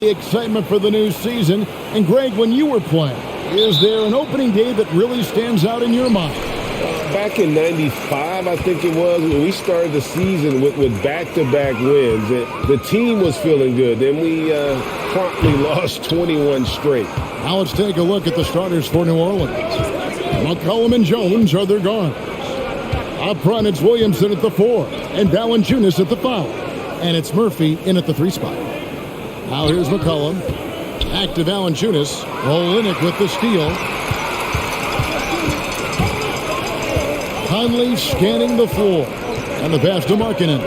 The excitement for the new season. And Greg, when you were playing, is there an opening day that really stands out in your mind? Back in '95, I think it was, when we started the season with back-to-back wins. The team was feeling good. Then we promptly lost 21 straight. Now let's take a look at the starters for New Orleans. McCollum and Jones are their guards. Up front, it's Williamson at the 4 and Valanciunas at the 5. And it's Murphy in at the 3 spot. Now here's McCollum. Back to Valanciunas. Olynyk with the steal. Conley scanning the floor. And the pass to Markkanen.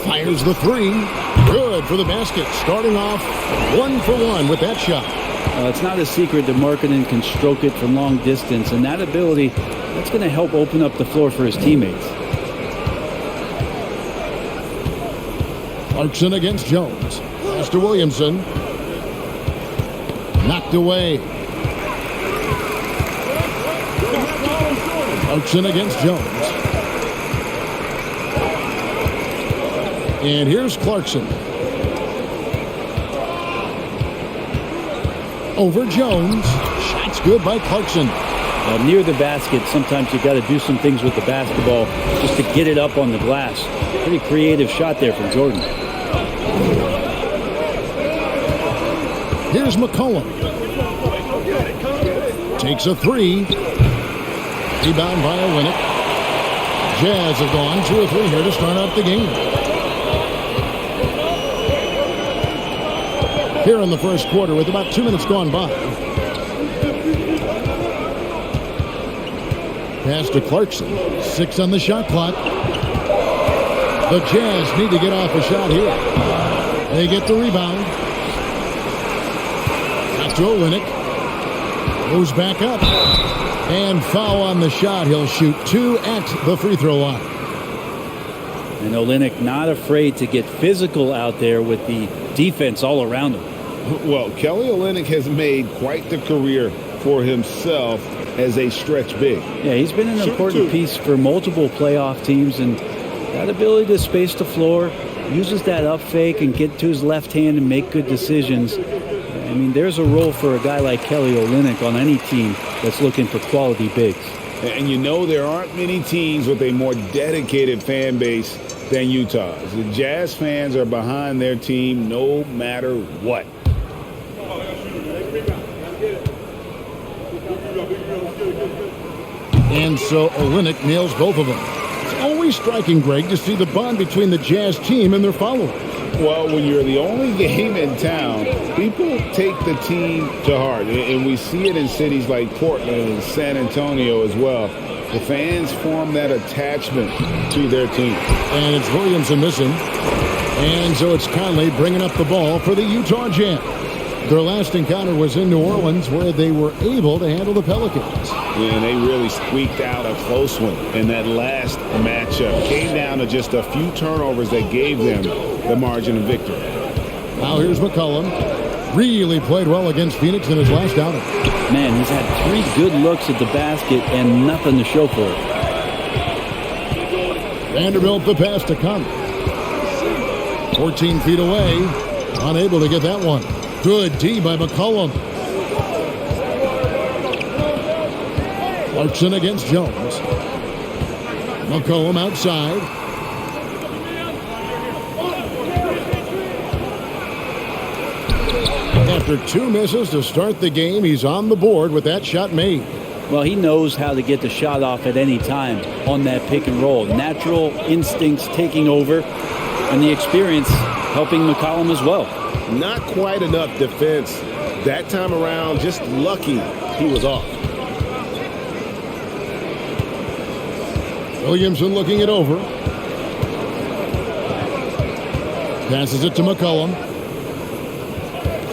Fires the 3. Good for the basket. Starting off 1 for 1 with that shot. It's not a secret that Markkanen can stroke it from long distance, and that ability, that's going to help open up the floor for his teammates. Clarkson against Jones. Pass to Williamson. Knocked away. Clarkson against Jones. And here's Clarkson. Over Jones. Shot's good by Clarkson. Near the basket, sometimes you got to do some things with the basketball just to get it up on the glass. Pretty creative shot there from Jordan. Here's McCollum. Takes a 3. Rebound by Olynyk. Jazz have gone 2 or 3 here to start out the game. Here in the first quarter with about 2 minutes gone by. Pass to Clarkson. 6 on the shot clock. The Jazz need to get off a shot here. They get the rebound. Back to Olynyk. Goes back up. And foul on the shot. He'll shoot 2 at the free throw line. And Olynyk not afraid to get physical out there with the defense all around him. Well, Kelly Olynyk has made quite the career for himself as a stretch big. Yeah, he's been an important piece for multiple playoff teams, and that ability to space the floor, uses that up fake and get to his left hand and make good decisions. I mean, there's a role for a guy like Kelly Olynyk on any team that's looking for quality bigs. And you know there aren't many teams with a more dedicated fan base than Utah's. The Jazz fans are behind their team no matter what. And so Olynyk nails both of them. It's always striking, Greg, to see the bond between the Jazz team and their followers. Well, when you're the only game in town, people take the team to heart. And we see it in cities like Portland and San Antonio as well. The fans form that attachment to their team. And it's Williamson missing. And so it's Conley bringing up the ball for the Utah Jazz. Their last encounter was in New Orleans, where they were able to handle the Pelicans. Yeah, and they really squeaked out a close one in that last matchup. Came down to just a few turnovers that gave them the margin of victory. Now here's McCollum. Really played well against Phoenix in his last outing. Man, he's had 3 good looks at the basket and nothing to show for it. Vanderbilt the pass to Conley. 14 feet away. Unable to get that one. Good D by McCollum. Clarkson against Jones. McCollum outside. After 2 misses to start the game, he's on the board with that shot made. Well, he knows how to get the shot off at any time on that pick and roll. Natural instincts taking over, and the experience helping McCollum as well. Not quite enough defense that time around. Just lucky he was off. Williamson looking it over. Passes it to McCollum.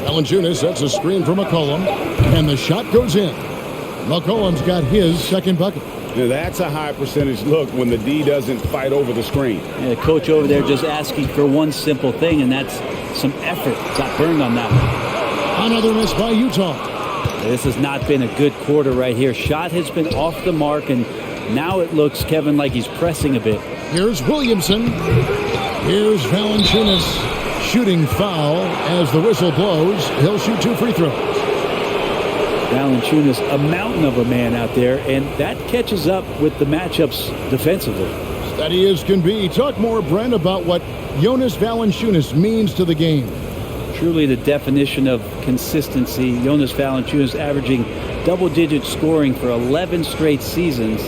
Valanciunas sets a screen for McCollum. And the shot goes in. McCollum's got his second bucket. Now that's a high percentage look when the D doesn't fight over the screen. Yeah, the coach over there just asking for one simple thing, and that's some effort. Got burned on that one. Another miss by Utah. This has not been a good quarter right here. Shot has been off the mark, and Now it looks, Kevin, like he's pressing a bit. Here's Williamson. Here's Valanciunas. Shooting foul as the whistle blows. He'll shoot 2 free throws. Valanciunas, a mountain of a man out there, and that catches up with the matchups defensively. Steady as can be. Talk more, Brent, about what Jonas Valanciunas means to the game. Truly the definition of consistency. Jonas Valanciunas averaging double-digit scoring for 11 straight seasons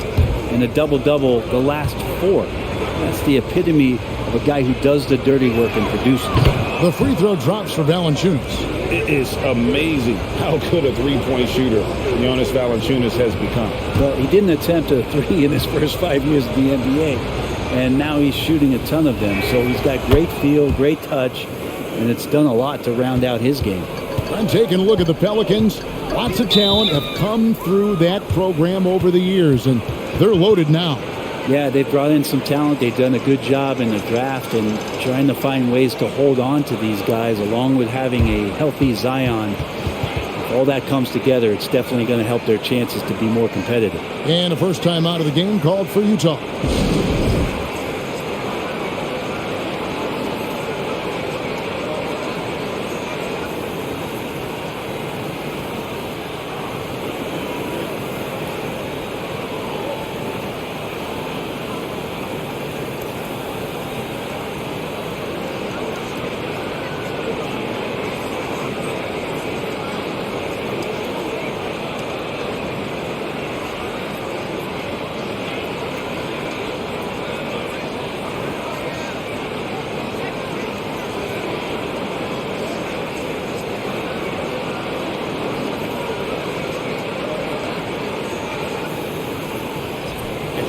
and a double-double the last 4. That's the epitome of a guy who does the dirty work and produces. The free throw drops for Valanciunas. It is amazing how good a three-point shooter Jonas Valanciunas has become. Well, he didn't attempt a 3 in his first 5 years in the NBA, and now he's shooting a ton of them. So he's got great feel, great touch, and it's done a lot to round out his game. I'm taking a look at the Pelicans. Lots of talent have come through that program over the years, and they're loaded now. Yeah, they've brought in some talent. They've done a good job in the draft and trying to find ways to hold on to these guys, along with having a healthy Zion. If all that comes together, it's definitely going to help their chances to be more competitive. And a first time out of the game called for Utah.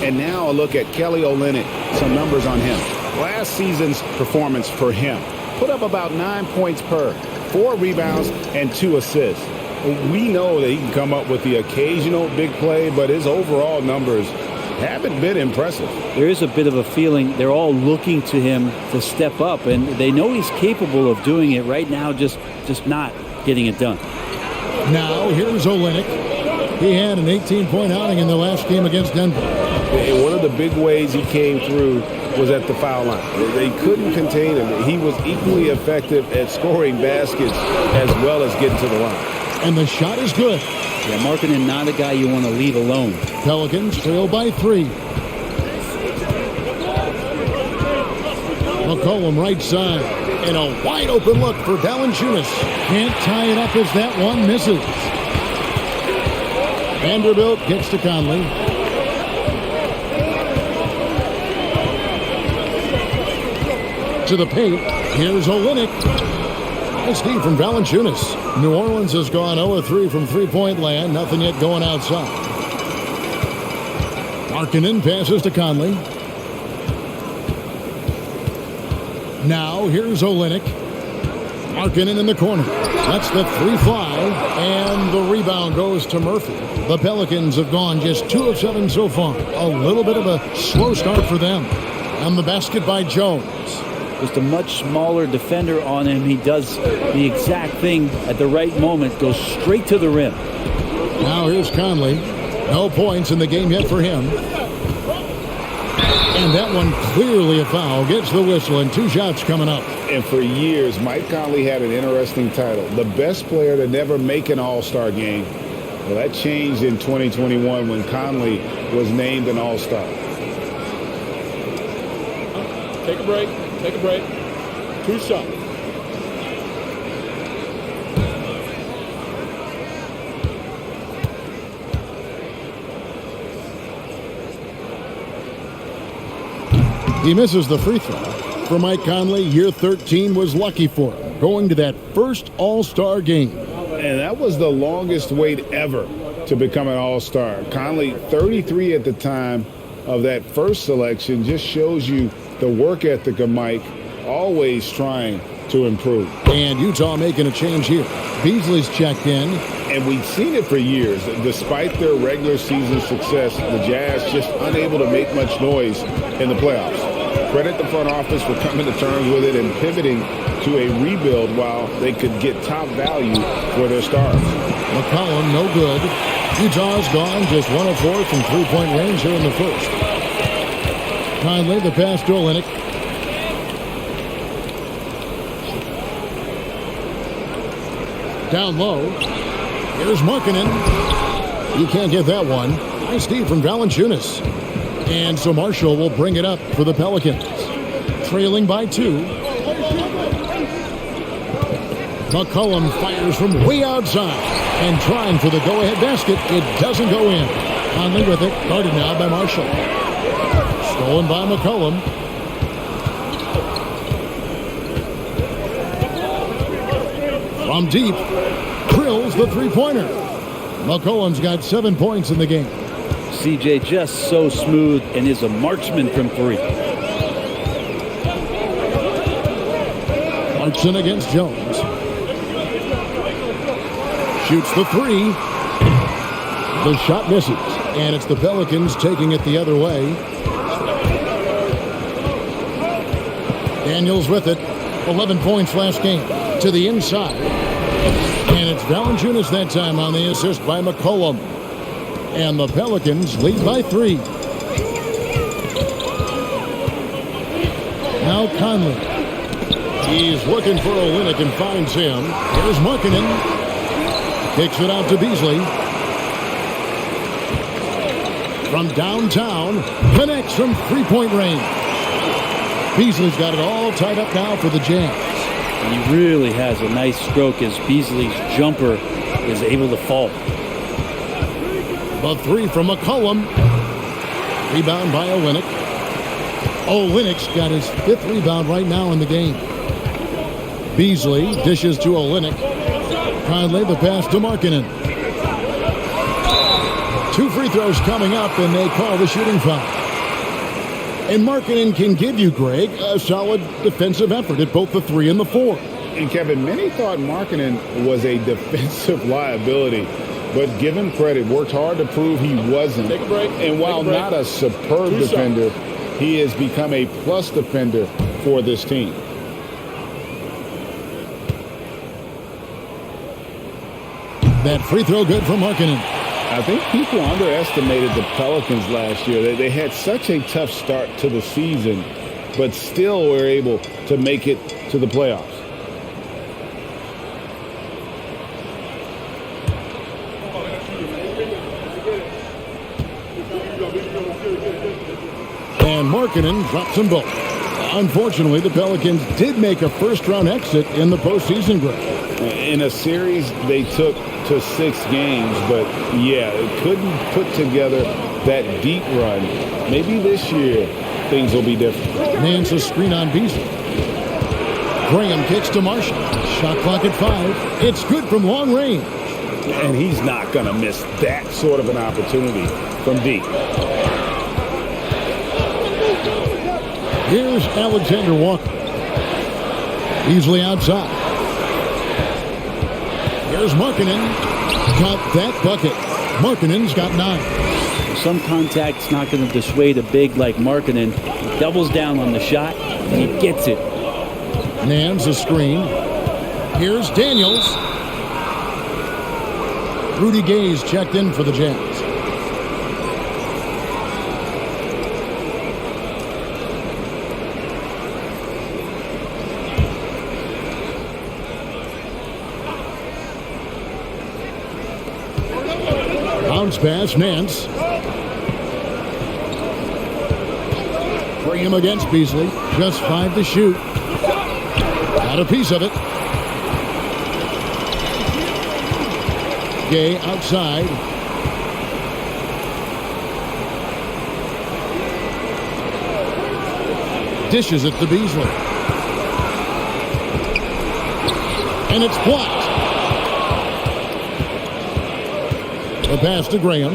And now a look at Kelly Olynyk. Some numbers on him. Last season's performance for him. Put up about 9 points per, 4 rebounds, and 2 assists. We know that he can come up with the occasional big play, but his overall numbers haven't been impressive. There is a bit of a feeling they're all looking to him to step up, and they know he's capable of doing it right now, just not getting it done. Now here's Olynyk. He had an 18-point outing in the last game against Denver. And one of the big ways he came through was at the foul line. They couldn't contain him. He was equally effective at scoring baskets as well as getting to the line. And the shot is good. Yeah, Markkanen, not a guy you want to leave alone. Pelicans trail by 3. McCollum right side. And a wide open look for Valanciunas. Can't tie it up as that one misses. Vanderbilt gets to Conley. To the paint. Here's Olynyk. Nice D from Valanciunas. New Orleans has gone 0-3 from three-point land. Nothing yet going outside. Markkanen passes to Conley. Now here's Olynyk. Markkanen in the corner. That's the 3 fly. And the rebound goes to Murphy. The Pelicans have gone just 2 of 7 so far. A little bit of a slow start for them. And the basket by Jones. Just a much smaller defender on him. He does the exact thing at the right moment. Goes straight to the rim. Now here's Conley. No points in the game yet for him. And that one clearly a foul. Gets the whistle and 2 shots coming up. And for years, Mike Conley had an interesting title. The best player to never make an All-Star game. Well, that changed in 2021 when Conley was named an All-Star. Take a break. Take a break. 2 shots. He misses the free throw. For Mike Conley, year 13 was lucky for him, going to that first All-Star game. And that was the longest wait ever to become an All-Star. Conley, 33 at the time of that first selection, just shows you the work ethic of Mike, always trying to improve. And Utah making a change here. Beasley's checked in. And we've seen it for years. Despite their regular season success, the Jazz just unable to make much noise in the playoffs. Credit the front office for coming to terms with it and pivoting to a rebuild while they could get top value for their stars. McCollum, no good. Utah's gone just 1 of 4 from three-point range here in the first. Conley, the pass to Olynyk. Down low. Here's Markkanen. You can't get that one. Nice D from Valanciunas. And so Marshall will bring it up for the Pelicans. Trailing by 2. McCollum fires from way outside. And trying for the go-ahead basket. It doesn't go in. Conley with it. Guarded now by Marshall. Stolen by McCollum. From deep. Drills the three-pointer. McCollum's got 7 points in the game. CJ just so smooth and is a marksman from 3. Clarkson against Jones. Shoots the 3. The shot misses. And it's the Pelicans taking it the other way. Daniels with it. 11 points last game. To the inside. And it's Valanciunas that time on the assist by McCollum. And the Pelicans lead by 3. Now Conley. He's looking for Olynyk and finds him. Here's Markkanen. Kicks it out to Beasley. From downtown. Connects from three-point range. Beasley's got it all tied up now for the Jazz. He really has a nice stroke as Beasley's jumper is able to fall. The 3 from McCollum. Rebound by Olynyk. Olynyk's got his 5th rebound right now in the game. Beasley dishes to Olynyk. Conley the pass to Markkanen. 2 free throws coming up, and they call the shooting foul. And Markkanen can give you, Greg, a solid defensive effort at both the 3 and the 4. And Kevin, many thought Markkanen was a defensive liability, but give him credit, worked hard to prove he wasn't. Take a break. And while not a superb defender, he has become a plus defender for this team. That free throw good for Markkanen. I think people underestimated the Pelicans last year. They had such a tough start to the season, but still were able to make it to the playoffs. And Markkanen drops them both. Unfortunately, the Pelicans did make a first-round exit in the postseason, Greg. In a series they took to 6 games, but yeah, couldn't put together that deep run. Maybe this year things will be different. Nance a screen on Beasley. Graham kicks to Marshall. Shot clock at 5. It's good from long range. And he's not going to miss that sort of an opportunity from deep. Here's Alexander Walker. Beasley outside. Here's Markkanen. Got that bucket. Markkanen's got 9. Some contact's not going to dissuade a big like Markkanen. He doubles down on the shot, and he gets it. Nance a screen. Here's Daniels. Rudy Gay's checked in for the Jazz. Bounce pass, Nance. Graham against Beasley. Just 5 to shoot. Got a piece of it. Gay outside. Dishes it to Beasley. And it's blocked. The pass to Graham.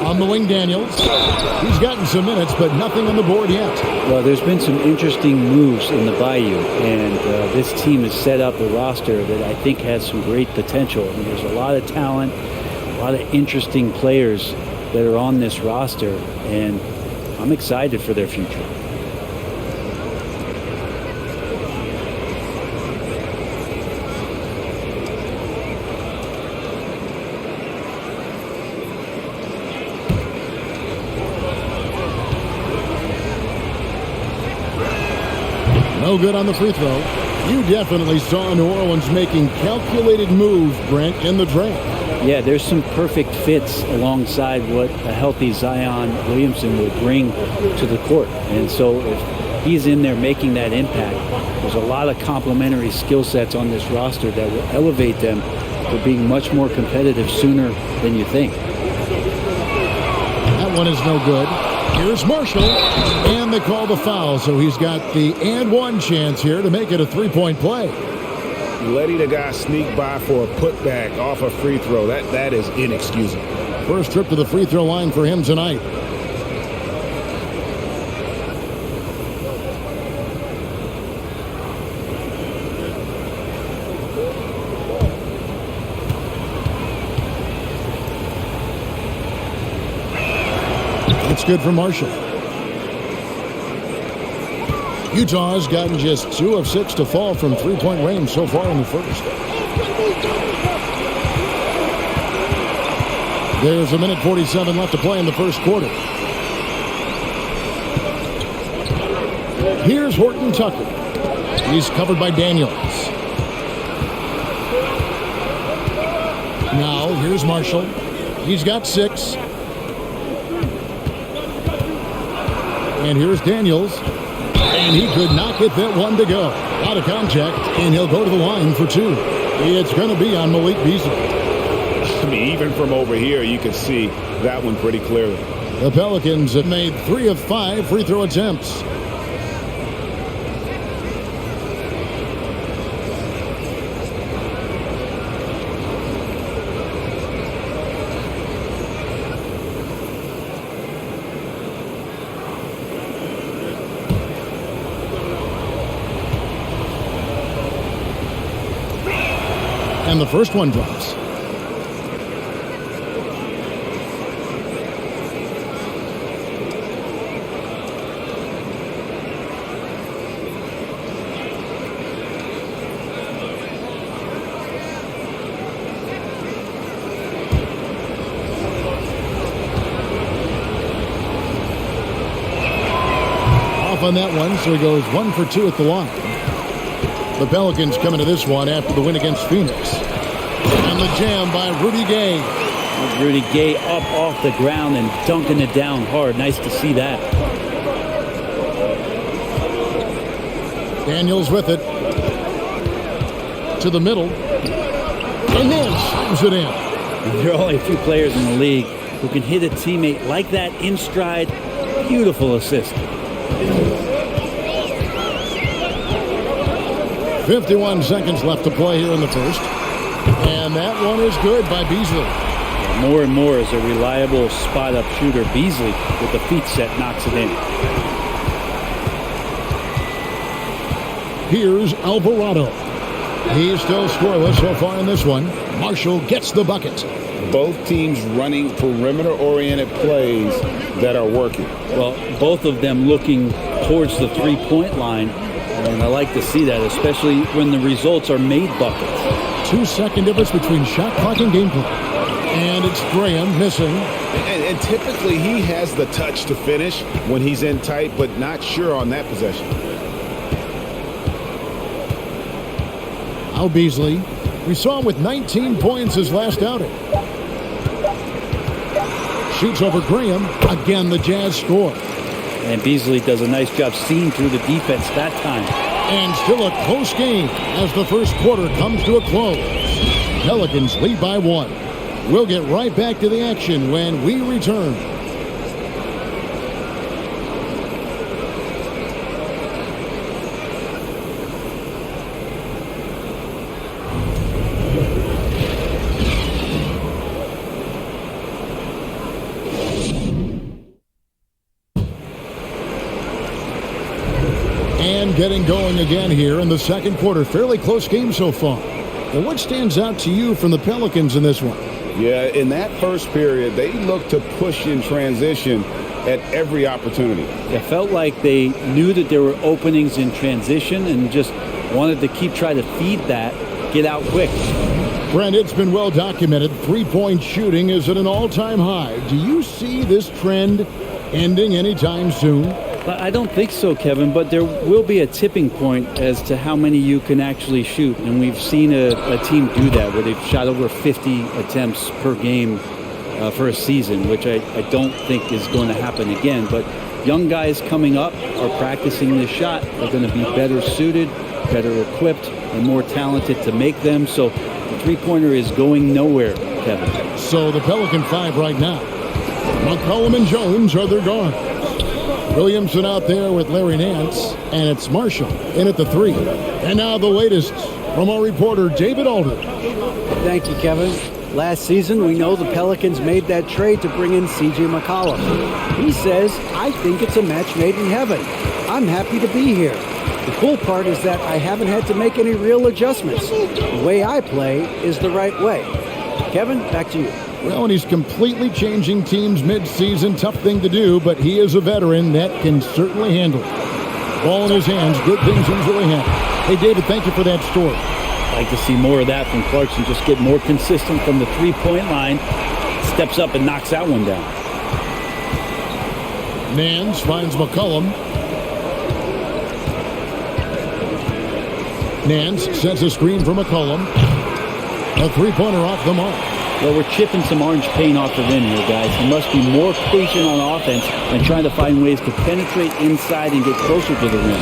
On the wing, Daniels. He's gotten some minutes, but nothing on the board yet. Well, there's been some interesting moves in the Bayou, and this team has set up a roster that I think has some great potential. I mean, there's a lot of talent, a lot of interesting players that are on this roster, and I'm excited for their future. No good on the free throw. You definitely saw New Orleans making calculated moves, Brent, in the draft. Yeah, there's some perfect fits alongside what a healthy Zion Williamson will bring to the court. And so if he's in there making that impact, there's a lot of complementary skill sets on this roster that will elevate them to being much more competitive sooner than you think. That one is no good. Here's Marshall, and they call the foul, so he's got the and one chance here to make it a three-point play. Letting a guy sneak by for a putback off a free throw, that is inexcusable. First trip to the free throw line for him tonight. It's good for Marshall. Utah's gotten just 2 of 6 to fall from three-point range so far in the first. There's 1:47 left to play in the first quarter. Here's Horton Tucker. He's covered by Daniels. Now, here's Marshall. He's got 6. And here's Daniels. And he could not get that one to go. Out of contact, and he'll go to the line for 2. It's going to be on Malik Beasley. I mean, even from over here, you could see that one pretty clearly. The Pelicans have made 3 of 5 free throw attempts. And the first one drops. Off on that one, so he goes 1 for 2 at the line. The Pelicans coming to this one after the win against Phoenix. And the jam by Rudy Gay. Rudy Gay up off the ground and dunking it down hard. Nice to see that. Daniels with it. To the middle. And then slams it in. There are only a few players in the league who can hit a teammate like that in stride. Beautiful assist. 51 seconds left to play here in the first. And that one is good by Beasley. More and more as a reliable spot-up shooter, Beasley with the feet set knocks it in. Here's Alvarado. He's still scoreless so far in this one. Marshall gets the bucket. Both teams running perimeter-oriented plays that are working. Well, both of them looking towards the three-point line. And I like to see that, especially when the results are made buckets. 2-second difference between shot clock and gameplay. And it's Graham missing. And typically he has the touch to finish when he's in tight, but not sure on that possession. Al Beasley. We saw him with 19 points his last outing. Shoots over Graham. Again, the Jazz score. And Beasley does a nice job seeing through the defense that time. And still a close game as the first quarter comes to a close. Pelicans lead by 1. We'll get right back to the action when we return. And getting going again here in the second quarter. Fairly close game so far. And what stands out to you from the Pelicans in this one? Yeah, in that first period, they looked to push in transition at every opportunity. It felt like they knew that there were openings in transition and just wanted to keep trying to feed that, get out quick. Brent, it's been well documented. Three-point shooting is at an all-time high. Do you see this trend ending anytime soon? I don't think so, Kevin, but there will be a tipping point as to how many you can actually shoot. And we've seen a team do that where they've shot over 50 attempts per game for a season, which I don't think is going to happen again. But young guys coming up are practicing this shot. They're going to be better suited, better equipped, and more talented to make them. So the three-pointer is going nowhere, Kevin. So the Pelican 5 right now. McCollum and Jones are their guards. Williamson out there with Larry Nance, and it's Marshall in at the 3. And now the latest from our reporter, David Aldridge. Thank you, Kevin. Last season, we know the Pelicans made that trade to bring in C.J. McCollum. He says, I think it's a match made in heaven. I'm happy to be here. The cool part is that I haven't had to make any real adjustments. The way I play is the right way. Kevin, back to you. Well, and he's completely changing teams mid-season. Tough thing to do, but he is a veteran that can certainly handle it. Ball in his hands, good things usually happen. Hey, David, thank you for that story. I'd like to see more of that from Clarkson. Just get more consistent from the three-point line. Steps up and knocks that one down. Nance finds McCollum. Nance sets a screen for McCollum. A three-pointer off the mark. Well, we're chipping some orange paint off the rim here, guys. He must be more patient on offense and trying to find ways to penetrate inside and get closer to the rim.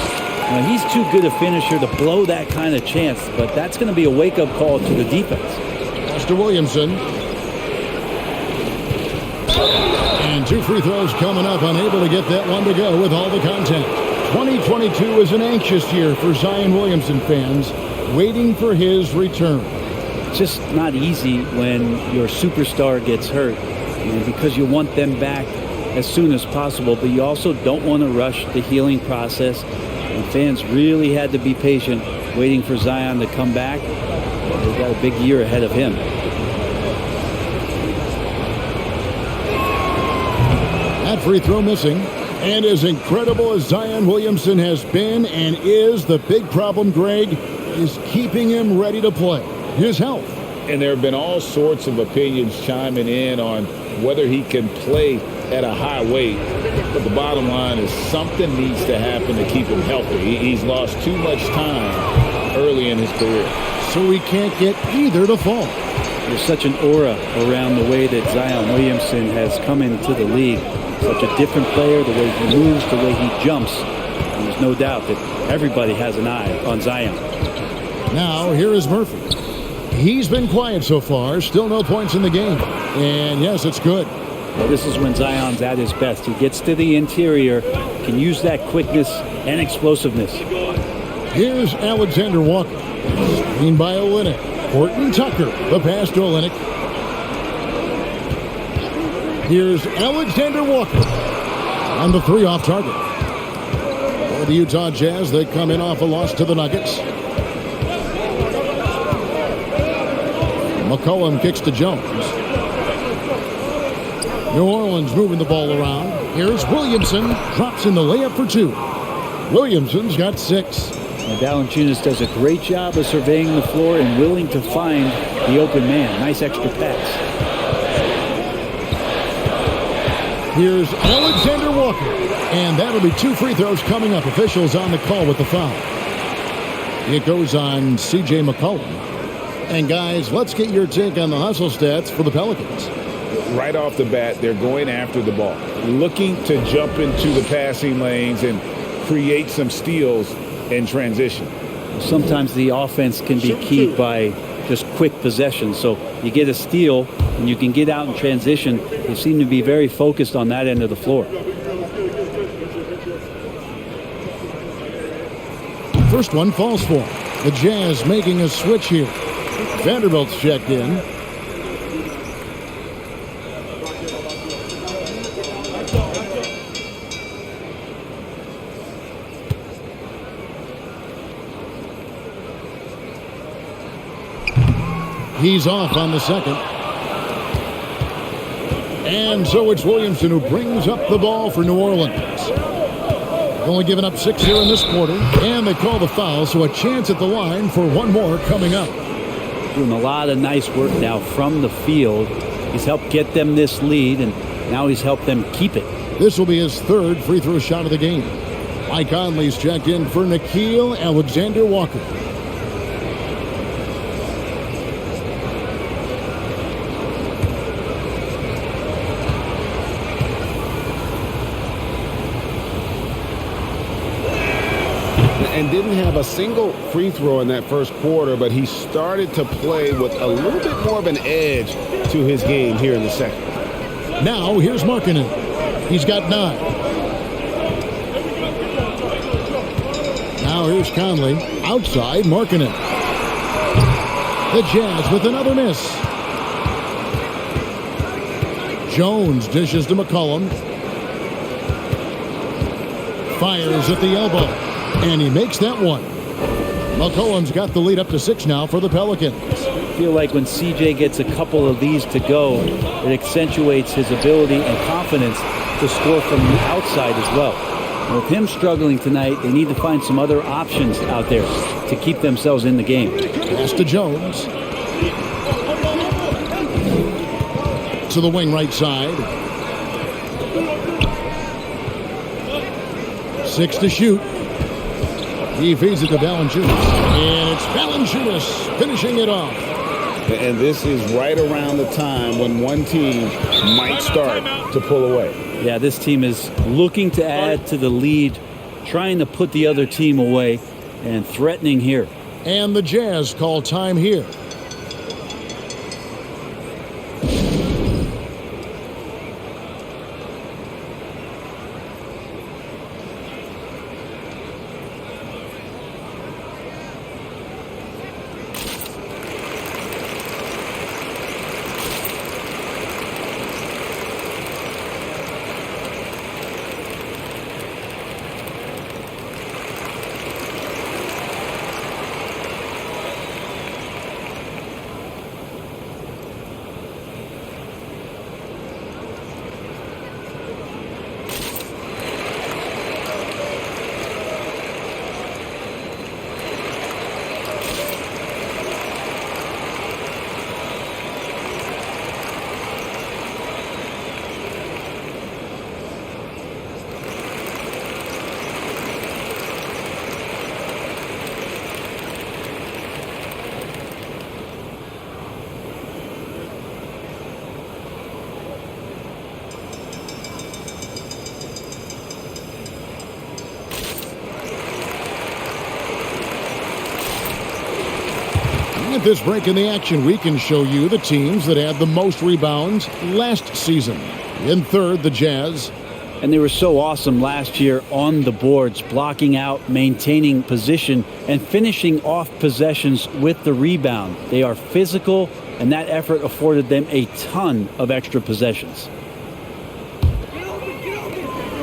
Now, he's too good a finisher to blow that kind of chance, but that's going to be a wake-up call to the defense. Mr. Williamson. And 2 free throws coming up, unable to get that one to go with all the contact. 2022 is an anxious year for Zion Williamson fans, waiting for his return. It's just not easy when your superstar gets hurt, because you want them back as soon as possible, but you also don't want to rush the healing process. And fans really had to be patient, waiting for Zion to come back. They've got a big year ahead of him. That free throw missing. And as incredible as Zion Williamson has been and is, the big problem, Greg, is keeping him ready to play. His health. And there have been all sorts of opinions chiming in on whether he can play at a high weight. But the bottom line is something needs to happen to keep him healthy. He's lost too much time early in his career. So he can't get either to fall. There's such an aura around the way that Zion Williamson has come into the league. Such a different player, the way he moves, the way he jumps. And there's no doubt that everybody has an eye on Zion. Now, here is Murphy. He's been quiet so far. Still no points in the game. And yes, it's good. Well, this is when Zion's at his best. He gets to the interior, can use that quickness and explosiveness. Here's Alexander Walker. Screen by Olynyk. Horton Tucker, the pass to Olynyk. Here's Alexander Walker on the 3 off target. For the Utah Jazz, they come in off a loss to the Nuggets. McCollum kicks to Jones. New Orleans moving the ball around. Here's Williamson. Drops in the layup for 2. Williamson's got 6. And Valanciunas does a great job of surveying the floor and willing to find the open man. Nice extra pass. Here's Alexander Walker. And that'll be 2 free throws coming up. Officials on the call with the foul. It goes on C.J. McCollum. And guys, let's get your take on the hustle stats for the Pelicans. Right off the bat, they're going after the ball, looking to jump into the passing lanes and create some steals in transition. Sometimes the offense can be keyed by just quick possession. So you get a steal and you can get out in transition. They seem to be very focused on that end of the floor. First one falls for him. The Jazz making a switch here. Vanderbilt's checked in. He's off on the second. And so it's Williamson who brings up the ball for New Orleans. Only given up 6 here in this quarter. And they call the foul, so a chance at the line for one more coming up. Doing a lot of nice work now from the field. He's helped get them this lead, and now he's helped them keep it. This will be his third free throw shot of the game. Mike Conley's checked in for Nickeil Alexander-Walker. And didn't have a single free throw in that first quarter, but he started to play with a little bit more of an edge to his game here in the second. Now here's Markkanen. He's got 9. Now here's Conley. Outside, Markkanen. The Jazz with another miss. Jones dishes to McCollum. Fires at the elbow. And he makes that one. McCollum's got the lead up to 6 now for the Pelicans. I feel like when CJ gets a couple of these to go, it accentuates his ability and confidence to score from the outside as well. And with him struggling tonight, they need to find some other options out there to keep themselves in the game. Pass to Jones. To the wing right side. 6 to shoot. He feeds it to Valanciunas. And it's Valanciunas finishing it off. And this is right around the time when one team might start to pull away. Yeah, this team is looking to add to the lead, trying to put the other team away, and threatening here. And the Jazz call time here. At this break in the action, we can show you the teams that had the most rebounds last season. In third, the Jazz. And they were so awesome last year on the boards, blocking out, maintaining position, and finishing off possessions with the rebound. They are physical, and that effort afforded them a ton of extra possessions.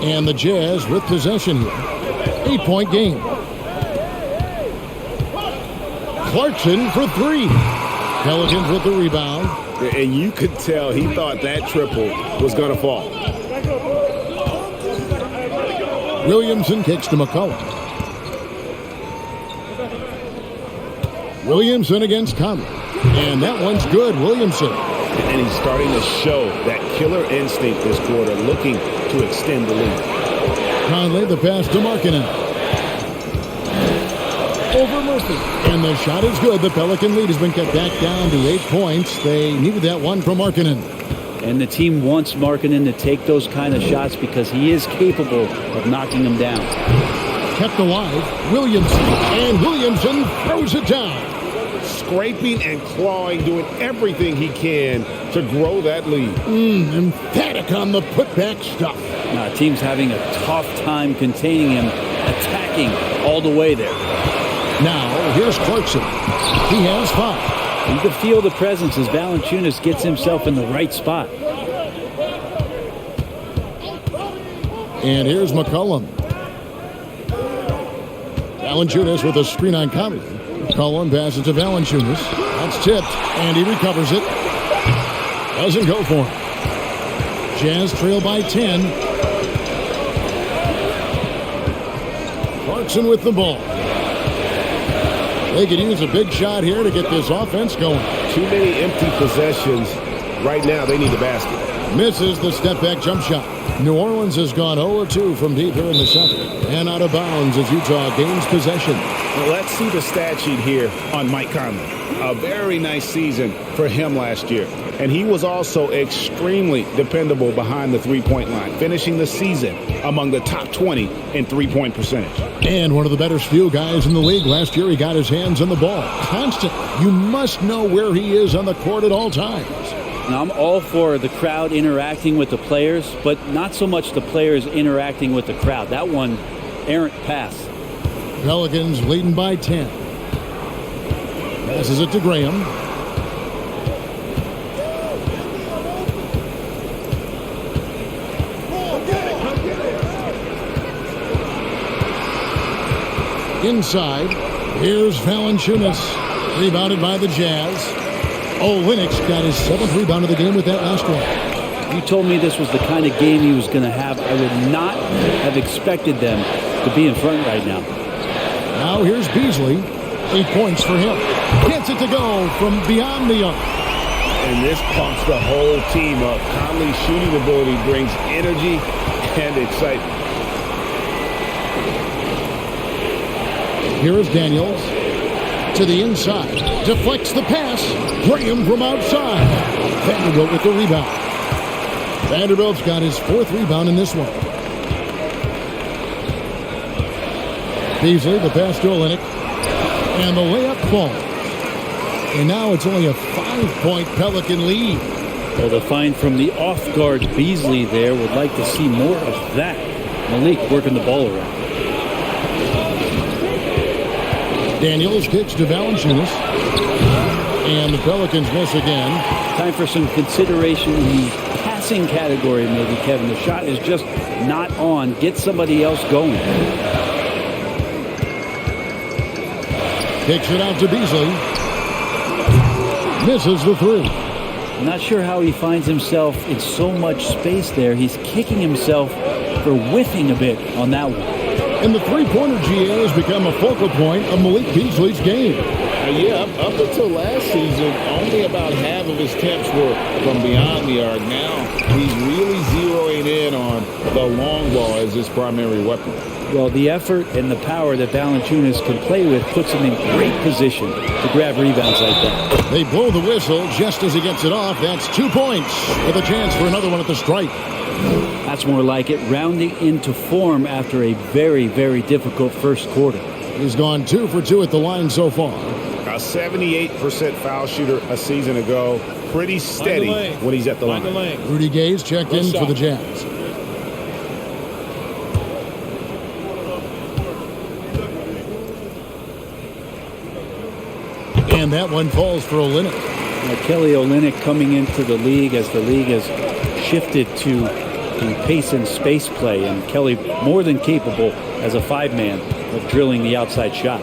And the Jazz with possession here. 8-point game. Clarkson for 3. Pelicans with the rebound. And you could tell he thought that triple was going to fall. Williamson kicks to McCollum. Williamson against Conley. And that one's good, Williamson. And he's starting to show that killer instinct this quarter, looking to extend the lead. Conley, the pass to Markkanen. Over Murphy. And the shot is good. The Pelican lead has been cut back down to 8 points. They needed that one from Markkanen. And the team wants Markkanen to take those kind of shots because he is capable of knocking them down. Kept alive. Williamson. And Williamson throws it down. Scraping and clawing, doing everything he can to grow that lead. Emphatic on the putback stuff. Now, team's having a tough time containing him, attacking all the way there. Now, here's Clarkson. He has 5. You can feel the presence as Valanciunas gets himself in the right spot. And here's McCollum. Valanciunas with a screen on Conley. McCollum passes to Valanciunas. That's tipped, and he recovers it. Doesn't go for him. Jazz trail by 10. Clarkson with the ball. They could use a big shot here to get this offense going. Too many empty possessions. Right now, they need a basket. Misses the step-back jump shot. New Orleans has gone 0-2 from deep here in the second. And out of bounds as Utah gains possession. Well, let's see the stat sheet here on Mike Conley. A very nice season for him last year. And he was also extremely dependable behind the three-point line, finishing the season among the top 20 in three-point percentage. And one of the better steal guys in the league. Last year he got his hands on the ball constantly. You must know where he is on the court at all times. Now, I'm all for the crowd interacting with the players, but not so much the players interacting with the crowd. That one, errant pass. Pelicans leading by 10. Passes it to Graham. Inside, here's Valanciunas. Rebounded by the Jazz. Linux got his 7th rebound of the game with that last one. You told me this was the kind of game he was going to have. I would not have expected them to be in front right now. Now here's Beasley. 8 points for him. Gets it to go from beyond the arc. And this pumps the whole team up. Conley's shooting ability brings energy and excitement. Here is Daniels. To the inside. Deflects the pass. Graham from outside. Vanderbilt with the rebound. Vanderbilt's got his 4th rebound in this one. Beasley, the pass to Olynyk. And the layup falls. And now it's only a 5-point Pelican lead. Well, the find from the off-guard Beasley there. Would like to see more of that. Malik working the ball around. Daniels kicks to Valanciunas. And the Pelicans miss again. Time for some consideration in the passing category, maybe, Kevin. The shot is just not on. Get somebody else going. Kicks it out to Beasley. Misses the 3. I'm not sure how he finds himself in so much space there. He's kicking himself for whiffing a bit on that one. And the three-pointer GA has become a focal point of Malik Beasley's game. Up until last season, only about half of his attempts were from beyond the arc. Now he's really zeroing in on the long ball as his primary weapon. Well, the effort and the power that Valanciunas can play with puts him in great position to grab rebounds like that. They blow the whistle just as he gets it off. That's 2 points with a chance for another one at the stripe. That's more like it, rounding into form after a very, very difficult first quarter. He's gone 2 for 2 at the line so far. A 78% foul shooter a season ago. Pretty steady when he's at the line. Rudy Gay's checked in for the Jazz. And that one falls for Olynyk. Now, Kelly Olynyk coming into the league as the league has shifted to pace and space play, and Kelly more than capable as a 5-man of drilling the outside shot.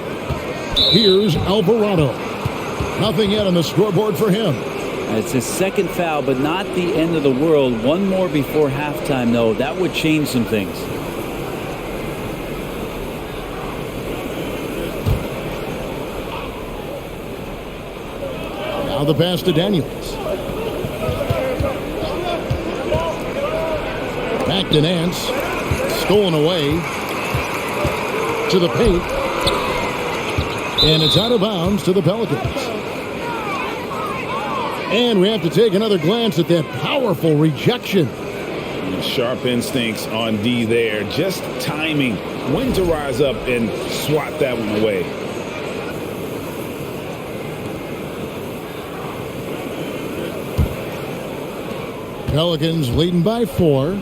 Here's Alvarado. Nothing yet on the scoreboard for him. It's his 2nd foul, but not the end of the world. One more before halftime, though. That would change some things. Now the pass to Daniels. Back to Nance. Stolen away to the paint. And it's out of bounds to the Pelicans. And we have to take another glance at that powerful rejection. Sharp instincts on D there. Just timing when to rise up and swat that one away. Pelicans leading by 4.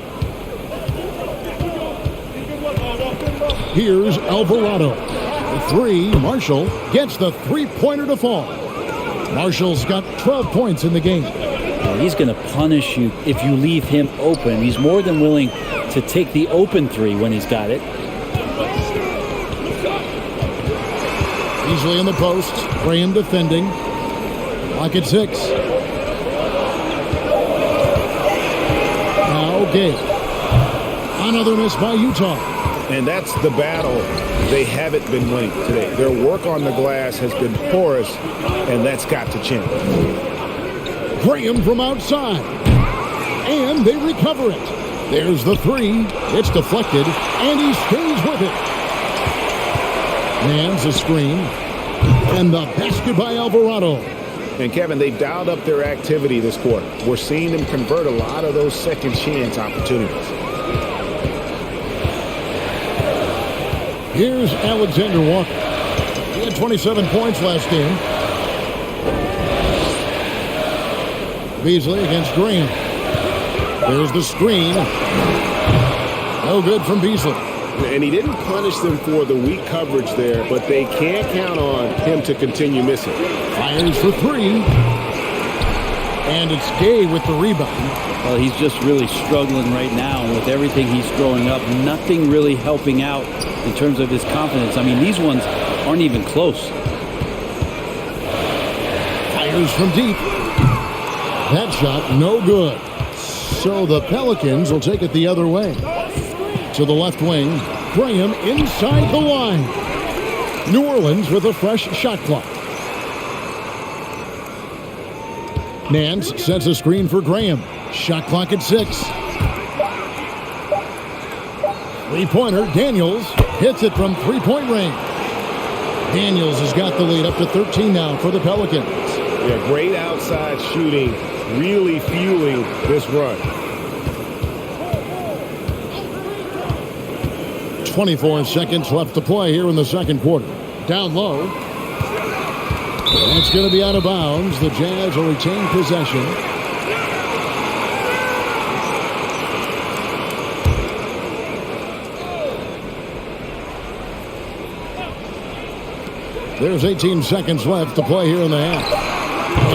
Here's Alvarado. The 3, Marshall gets the three-pointer to fall. Marshall's got 12 points in the game. He's going to punish you if you leave him open. He's more than willing to take the open 3 when he's got it. Easily in the post. Graham defending. Clock at 6. Now Gay. Another miss by Utah. And that's the battle they haven't been winning today. Their work on the glass has been porous, and that's got to change. Graham from outside. And and they recover it. There's the three. It's deflected, and he stays with it. Man's a screen. And the basket by Alvarado. And, Kevin, they've dialed up their activity this quarter. We're seeing them convert a lot of those second chance opportunities. Here's Alexander Walker. He had 27 points last game. Beasley against Graham. There's the screen. No good from Beasley. And he didn't punish them for the weak coverage there, but they can't count on him to continue missing. Fires for three. And it's Gay with the rebound. Well, he's just really struggling right now. And with everything he's throwing up, nothing really helping out in terms of his confidence. I mean, these ones aren't even close. Fires from deep. That shot, no good. So the Pelicans will take it the other way. To the left wing, Graham inside the line. New Orleans with a fresh shot clock. Nance sets a screen for Graham. Shot clock at 6. Three-pointer, Daniels hits it from three-point range. Daniels has got the lead up to 13 now for the Pelicans. Yeah, great outside shooting, really fueling this run. 24 seconds left to play here in the second quarter. Down low. That's going to be out of bounds. The Jazz will retain possession. There's 18 seconds left to play here in the half.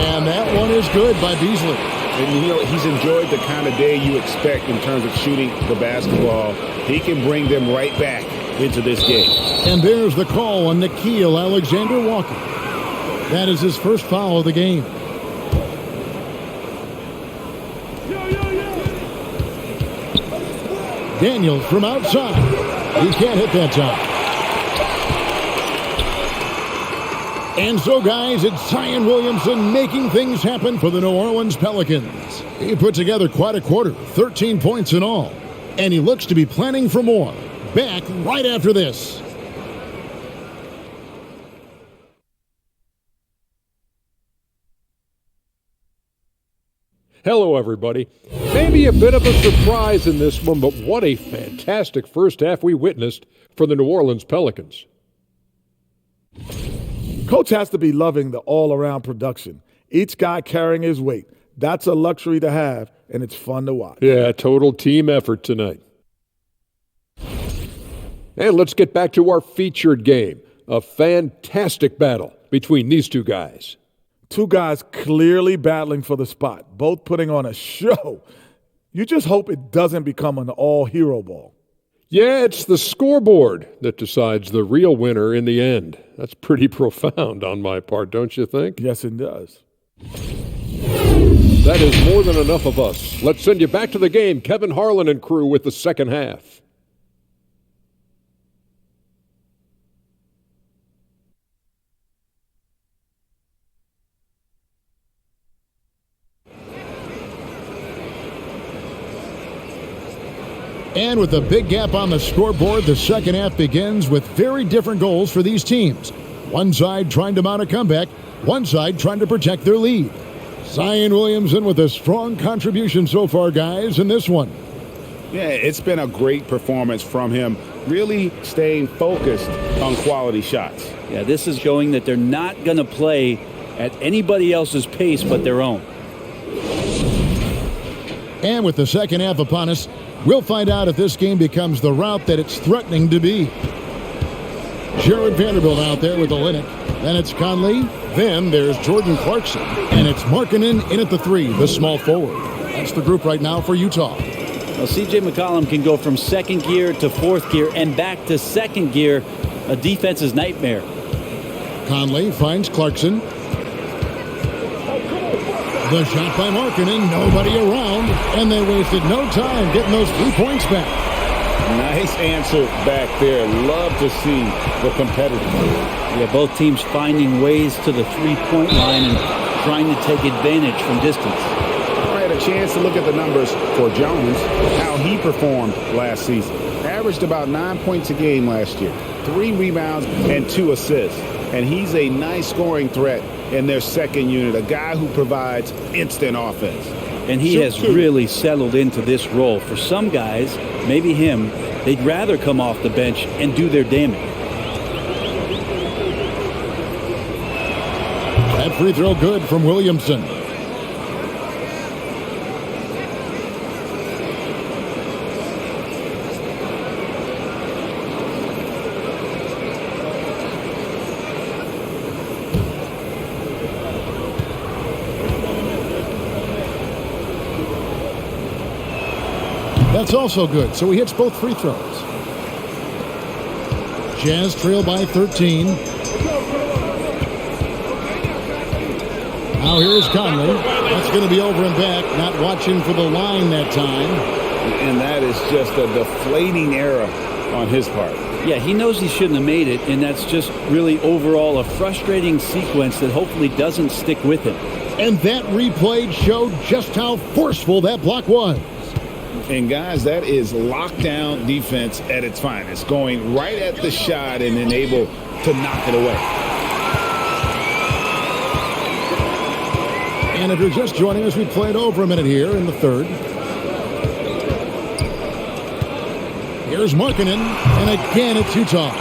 And that one is good by Beasley. And, you know, he's enjoyed the kind of day you expect in terms of shooting the basketball. He can bring them right back into this game. And there's the call on Nickeil Alexander-Walker. That is his first foul of the game. Daniels from outside. He can't hit that time. And so, guys, it's Zion Williamson making things happen for the New Orleans Pelicans. He put together quite a quarter, 13 points in all. And he looks to be planning for more. Back right after this. Hello, everybody. Maybe a bit of a surprise in this one, but what a fantastic first half we witnessed for the New Orleans Pelicans. Coach has to be loving the all-around production. Each guy carrying his weight. That's a luxury to have, and it's fun to watch. Yeah, total team effort tonight. And let's get back to our featured game. A fantastic battle between these two guys. Two guys clearly battling for the spot, both putting on a show. You just hope it doesn't become an all-hero ball. Yeah, it's the scoreboard that decides the real winner in the end. That's pretty profound on my part, don't you think? Yes, it does. That is more than enough of us. Let's send you back to the game, Kevin Harlan and crew with the second half. And with a big gap on the scoreboard, the second half begins with very different goals for these teams. One side trying to mount a comeback, one side trying to protect their lead. Zion Williamson with a strong contribution so far, guys, in this one. Yeah, it's been a great performance from him, really staying focused on quality shots. Yeah, this is showing that they're not going to play at anybody else's pace but their own. And with the second half upon us, we'll find out if this game becomes the route that it's threatening to be. Jared Vanderbilt out there with the Linux. Then it's Conley. Then there's Jordan Clarkson. And it's Markkanen in at the 3, the small forward. That's the group right now for Utah. Well, C.J. McCollum can go from second gear to fourth gear and back to second gear, a defense's nightmare. Conley finds Clarkson. The shot by Markkanen, nobody around, and they wasted no time getting those 3 points back. Nice answer back there. Love to see the competitiveness. Yeah, both teams finding ways to the three-point line and trying to take advantage from distance. All right, a chance to look at the numbers for Jones, how he performed last season. Averaged about 9 points a game last year, 3 rebounds and 2 assists. And he's a nice scoring threat in their second unit, a guy who provides instant offense. And he has really settled into this role. For some guys, maybe him, they'd rather come off the bench and do their damage. That free throw good from Williamson. That's also good, so he hits both free throws. Jazz trail by 13. Now here's Conley. That's going to be over and back, not watching for the line that time. And that is just a deflating error on his part. Yeah, he knows he shouldn't have made it, and that's just really overall a frustrating sequence that hopefully doesn't stick with him. And that replay showed just how forceful that block was. And guys, that is lockdown defense at its finest, going right at the shot and then able to knock it away. And if you're just joining us, we played over a minute here in the third. Here's Markkanen, and again it's Utah.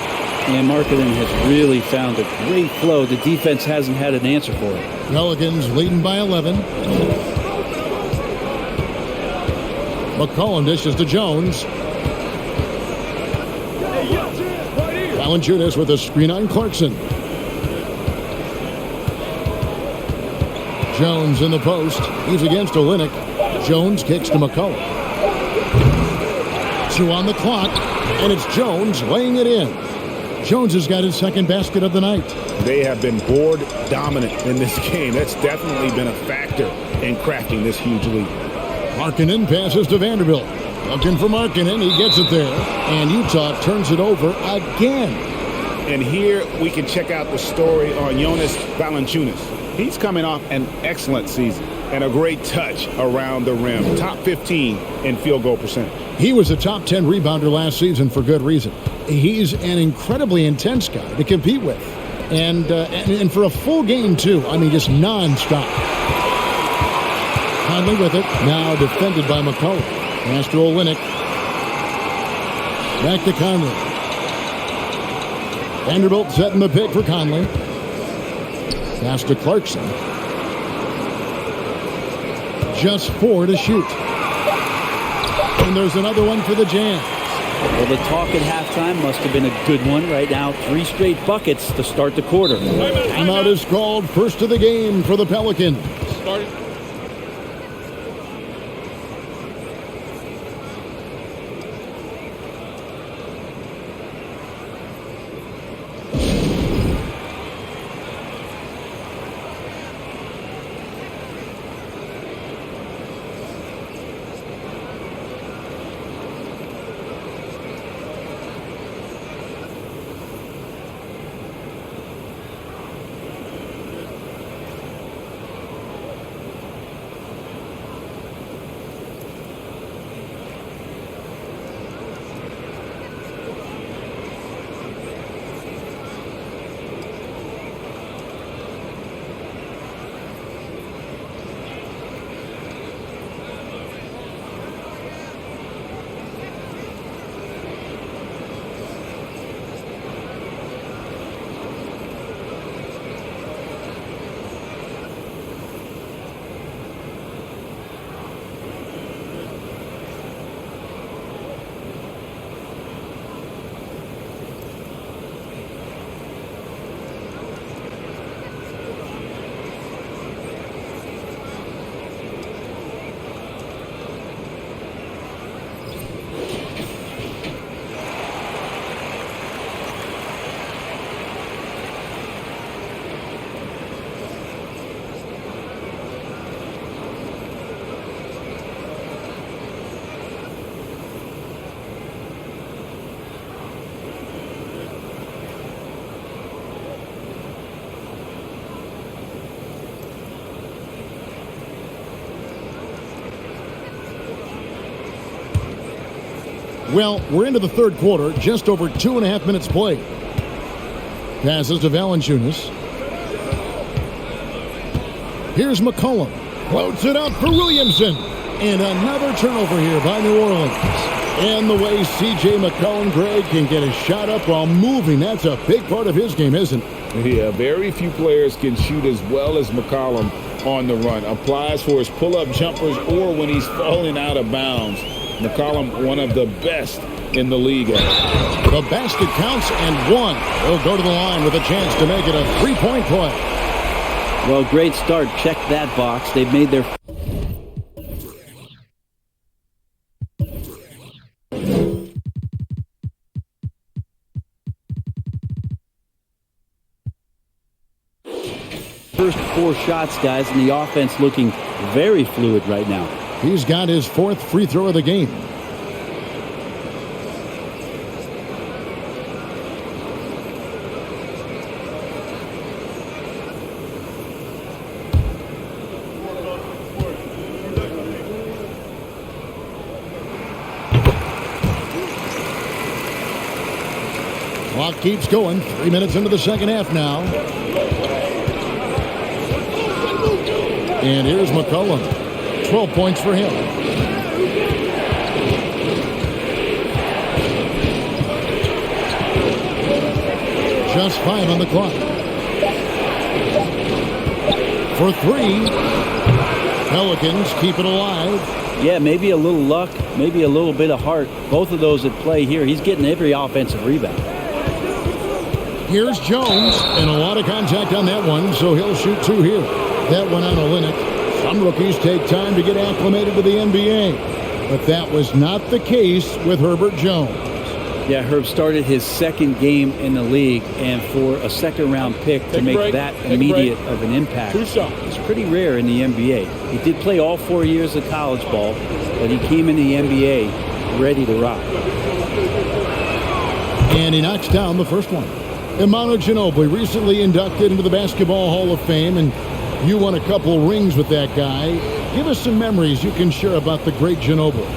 And Markkanen has really found a great flow. The defense hasn't had an answer for it. Pelicans leading by 11. McCollum dishes to Jones. Valanciunas with a screen on Clarkson. Jones in the post. He's against Olynyk. Jones kicks to McCollum. 2 on the clock, and it's Jones laying it in. Jones has got his second basket of the night. They have been board dominant in this game. That's definitely been a factor in crafting this huge lead. Markkanen passes to Vanderbilt. Looking for Markkanen. He gets it there. And Utah turns it over again. And here we can check out the story on Jonas Valanciunas. He's coming off an excellent season and a great touch around the rim. Top 15 in field goal percentage. He was a top 10 rebounder last season for good reason. He's an incredibly intense guy to compete with. And for a full game, too. I mean, just nonstop. Conley with it. Now defended by McCollum. Pass to Olynyk. Back to Conley. Vanderbilt setting the pick for Conley. Pass to Clarkson. Just 4 to shoot. And there's another one for the Jazz. Well, the talk at halftime must have been a good one. Right now, 3 straight buckets to start the quarter. Timeout is called. First of the game for the Pelicans. Started. Well, we're into the third quarter, just over 2.5 minutes played. Passes to Valanciunas. Here's McCollum. Floats it up for Williamson. And another turnover here by New Orleans. And the way C.J. McCollum, Greg, can get a shot up while moving, that's a big part of his game, isn't it? Yeah, very few players can shoot as well as McCollum on the run. Applies for his pull-up jumpers or when he's falling out of bounds. McCollum, one of the best in the league. The basket counts and one. He'll go to the line with a chance to make it a three-point play. Well, great start. Check that box. They've made their first 4 shots, guys, and the offense looking very fluid right now. He's got his 4th free throw of the game. Clock keeps going. 3 minutes into the second half now. And here's McCollum. 12 points for him. Just 5 on the clock. For 3. Pelicans keep it alive. Yeah, maybe a little luck, maybe a little bit of heart. Both of those at play here. He's getting every offensive rebound. Here's Jones, and a lot of contact on that one, so he'll shoot 2 here. That one on Olynyk. Some rookies take time to get acclimated to the NBA, but that was not the case with Herbert Jones. Yeah, Herb started his 2nd game in the league, and for a second-round pick to make that immediate of an impact, it's pretty rare in the NBA. He did play all 4 years of college ball, but he came in the NBA ready to rock. And he knocks down the first one. Manu Ginobili, recently inducted into the Basketball Hall of Fame, and you won a couple rings with that guy. Give us some memories you can share about the great Ginobili.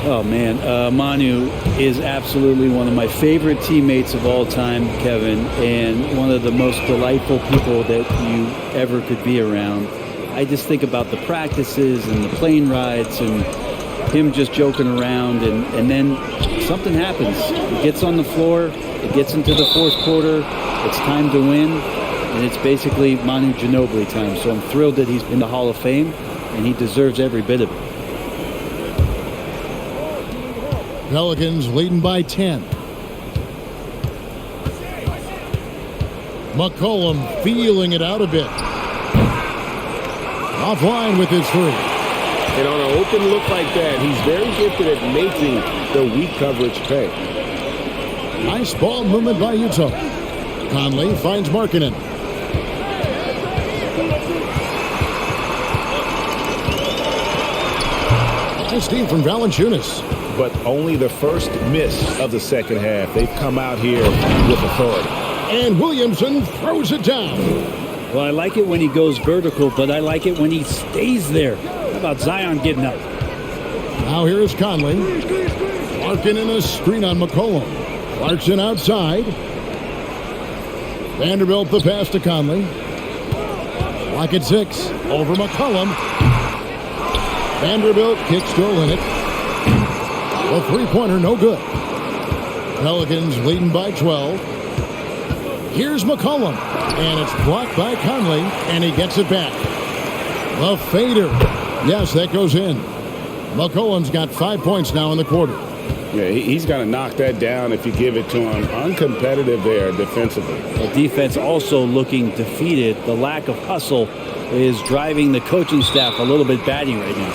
Oh, man. Manu is absolutely one of my favorite teammates of all time, Kevin, and one of the most delightful people that you ever could be around. I just think about the practices and the plane rides and him just joking around, and then something happens. He gets on the floor. It gets into the 4th quarter. It's time to win, and it's basically Manu Ginobili time. So I'm thrilled that he's in the Hall of Fame, and he deserves every bit of it. Pelicans leading by 10. McCollum feeling it out a bit. Offline with his 3. And on an open look like that, he's very gifted at making the weak coverage pay. Nice ball movement by Utah. Conley finds Markkanen. Nice steal from Valanciunas. But only the first miss of the second half. They've come out here with authority. And Williamson throws it down. Well, I like it when he goes vertical, but I like it when he stays there. How about Zion getting up? Now here is Conley. Markkanen a screen on McCollum. Clarkson outside. Vanderbilt the pass to Conley. Clock at 6. Over McCollum. Vanderbilt kicks to Olynyk. A 3-pointer, no good. Pelicans leading by 12. Here's McCollum. And it's blocked by Conley. And he gets it back. The fader. Yes, that goes in. McCollum's got 5 points now in the quarter. Yeah, he's going to knock that down if you give it to him. Uncompetitive there defensively. The defense also looking defeated. The lack of hustle is driving the coaching staff a little bit batty right now.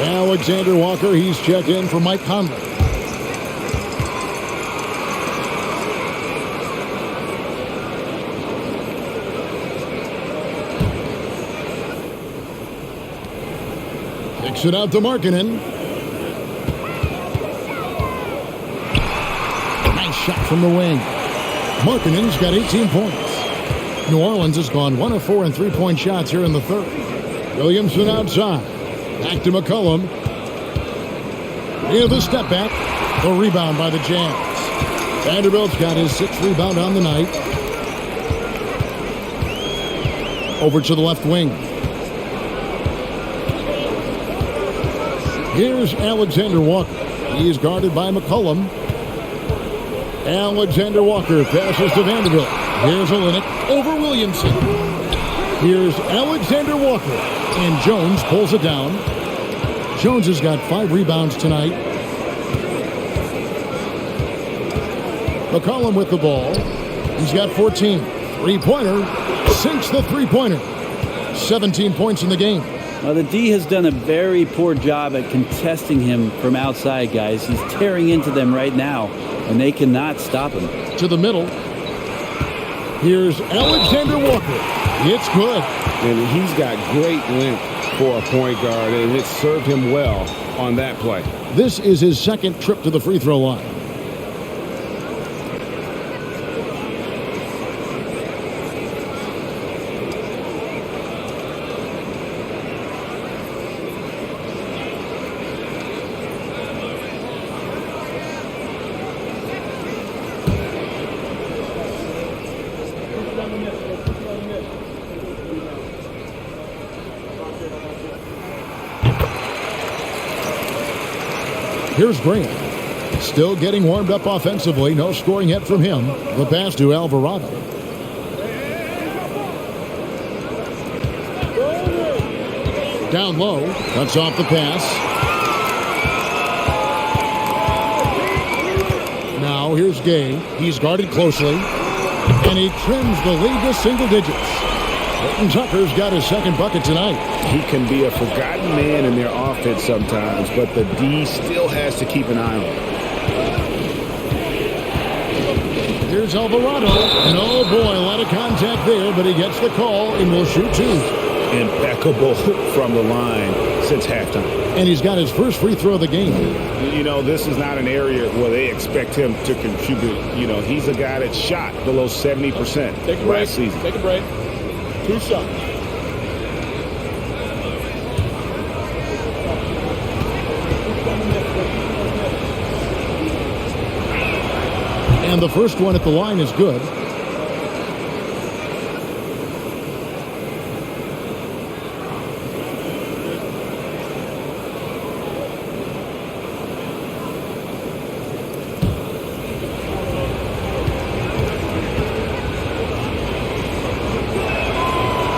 Alexander Walker, he's checked in for Mike Conley. Kicks it out to Markkanen. Nice shot from the wing. Markkanen's got 18 points. New Orleans has gone 1 of 4 in 3-point shots here in the third. Williamson outside. Back to McCollum. Near the step back. The rebound by the Jazz. Vanderbilt's got his 6th rebound on the night. Over to the left wing. Here's Alexander Walker. He is guarded by McCollum. Alexander Walker passes to Vanderbilt. Here's Olynyk over Williamson. Here's Alexander Walker. And Jones pulls it down. Jones has got 5 rebounds tonight. McCollum with the ball. He's got 14. Three-pointer. Sinks the three-pointer. 17 points in the game. Now, the D has done a very poor job at contesting him from outside, guys. He's tearing into them right now, and they cannot stop him. To the middle. Here's Alexander Walker. It's good. And he's got great length for a point guard, and it served him well on that play. This is his 2nd trip to the free throw line. Here's Graham. Still getting warmed up offensively. No scoring yet from him. The pass to Alvarado. Down low. Cuts off the pass. Now here's Gay. He's guarded closely. And he trims the lead to single digits. Horton Tucker's got his 2nd bucket tonight. He can be a forgotten man in their offense sometimes, but the D still has to keep an eye on him. Here's Alvarado. No, boy, a lot of contact there, but he gets the call and will shoot 2. Impeccable from the line since halftime. And he's got his first free throw of the game. You know, this is not an area where they expect him to contribute. You know, he's a guy that shot below 70% Take a break. last season. Take a break. 2 shots. And the first one at the line is good.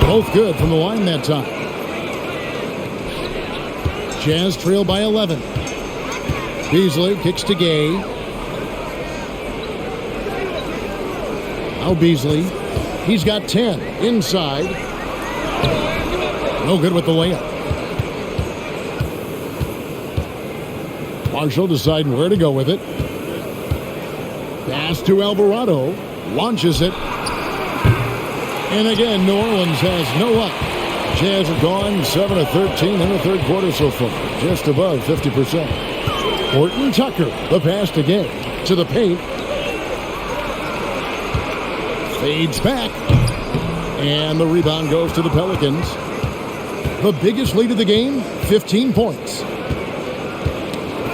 Both good from the line that time. Jazz trail by 11. Beasley kicks to Gay. Now Beasley. He's got 10 inside. No good with the layup. Marshall deciding where to go with it. Pass to Alvarado. Launches it. And again, New Orleans has no luck. Jazz have gone 7 of 13 in the 3rd quarter so far. Just above 50%. Horton Tucker, the pass to Gay. To the paint. Fades back. And the rebound goes to the Pelicans. The biggest lead of the game, 15 points.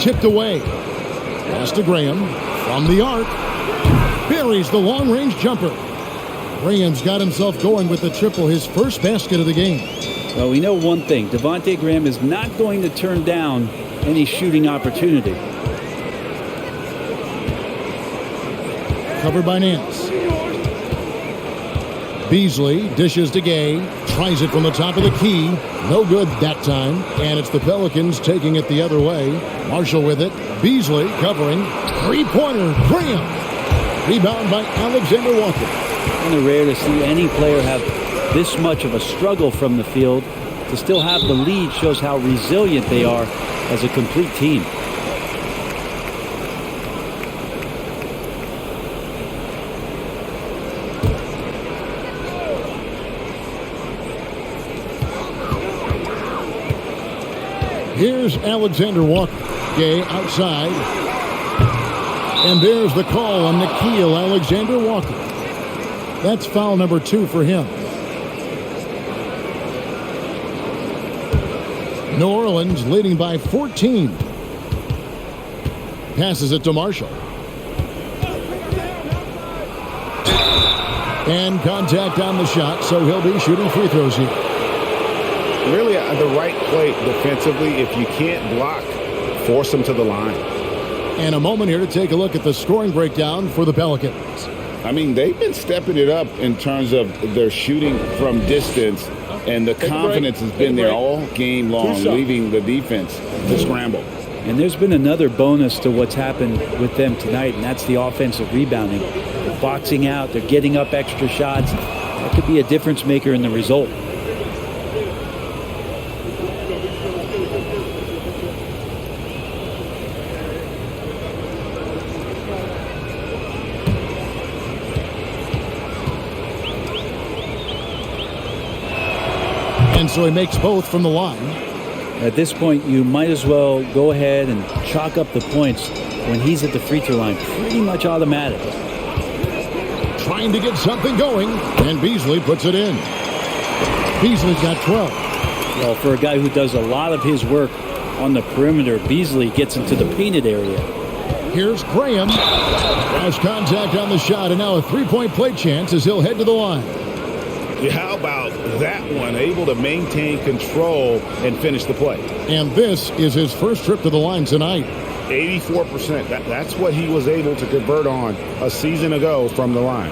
Tipped away. Pass to Graham. From the arc. Buries the long-range jumper. Graham's got himself going with the triple, his first basket of the game. Well, we know one thing. Devontae Graham is not going to turn down any shooting opportunity. Covered by Nance. Beasley dishes to Gay. Tries it from the top of the key. No good that time. And it's the Pelicans taking it the other way. Marshall with it. Beasley covering. Three-pointer. Graham. Rebound by Alexander Walker. Kind of rare to see any player have this much of a struggle from the field. To still have the lead shows how resilient they are as a complete team. Here's Alexander Walker. Gay outside. And there's the call on Nickeil Alexander Walker. That's foul number 2 for him. New Orleans leading by 14. Passes it to Marshall. And contact on the shot, so he'll be shooting free throws here. Really the right play defensively. If you can't block, force them to the line. And a moment here to take a look at the scoring breakdown for the Pelicans. I mean, they've been stepping it up in terms of their shooting from distance, and the confidence has been there all game long, leaving the defense to scramble. And there's been another bonus to what's happened with them tonight, and that's the offensive rebounding. They're boxing out, they're getting up extra shots. That could be a difference maker in the result. And so he makes both from the line. At this point, you might as well go ahead and chalk up the points when he's at the free throw line. Pretty much automatic. Trying to get something going, and Beasley puts it in. Beasley's got 12. Well, for a guy who does a lot of his work on the perimeter, Beasley gets into the painted area. Here's Graham. Has contact on the shot, and now a three-point play chance as he'll head to the line. How about that one? Able to maintain control and finish the play. And this is his first trip to the line tonight. 84%. That's what he was able to convert on a season ago from the line.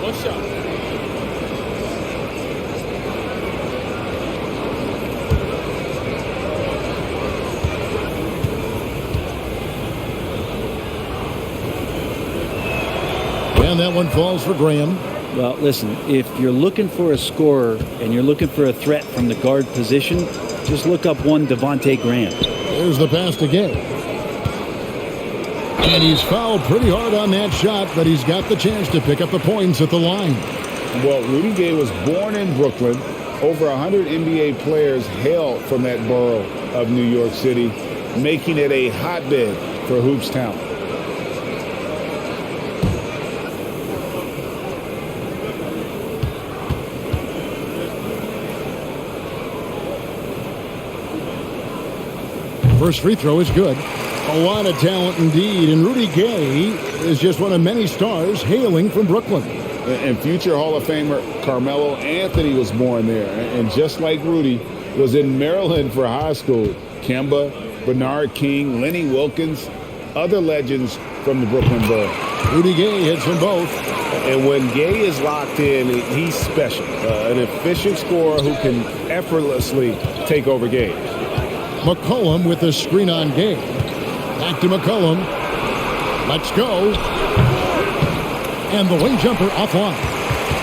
One shot. And that one falls for Graham. Well, listen, if you're looking for a scorer and you're looking for a threat from the guard position, just look up one Devontae Graham. There's the pass to Gay. And he's fouled pretty hard on that shot, but he's got the chance to pick up the points at the line. Well, Rudy Gay was born in Brooklyn. Over 100 NBA players hail from that borough of New York City, making it a hotbed for hoops talent. First free throw is good. A lot of talent indeed, and Rudy Gay is just one of many stars hailing from Brooklyn. And future Hall of Famer Carmelo Anthony was born there. And just like Rudy, was in Maryland for high school. Kemba, Bernard King, Lenny Wilkins, other legends from the Brooklyn Borough. Rudy Gay hits them both. And when Gay is locked in, he's special. An efficient scorer who can effortlessly take over games. McCollum with the screen on Gay. Back to McCollum. Let's go. And the wing jumper offline.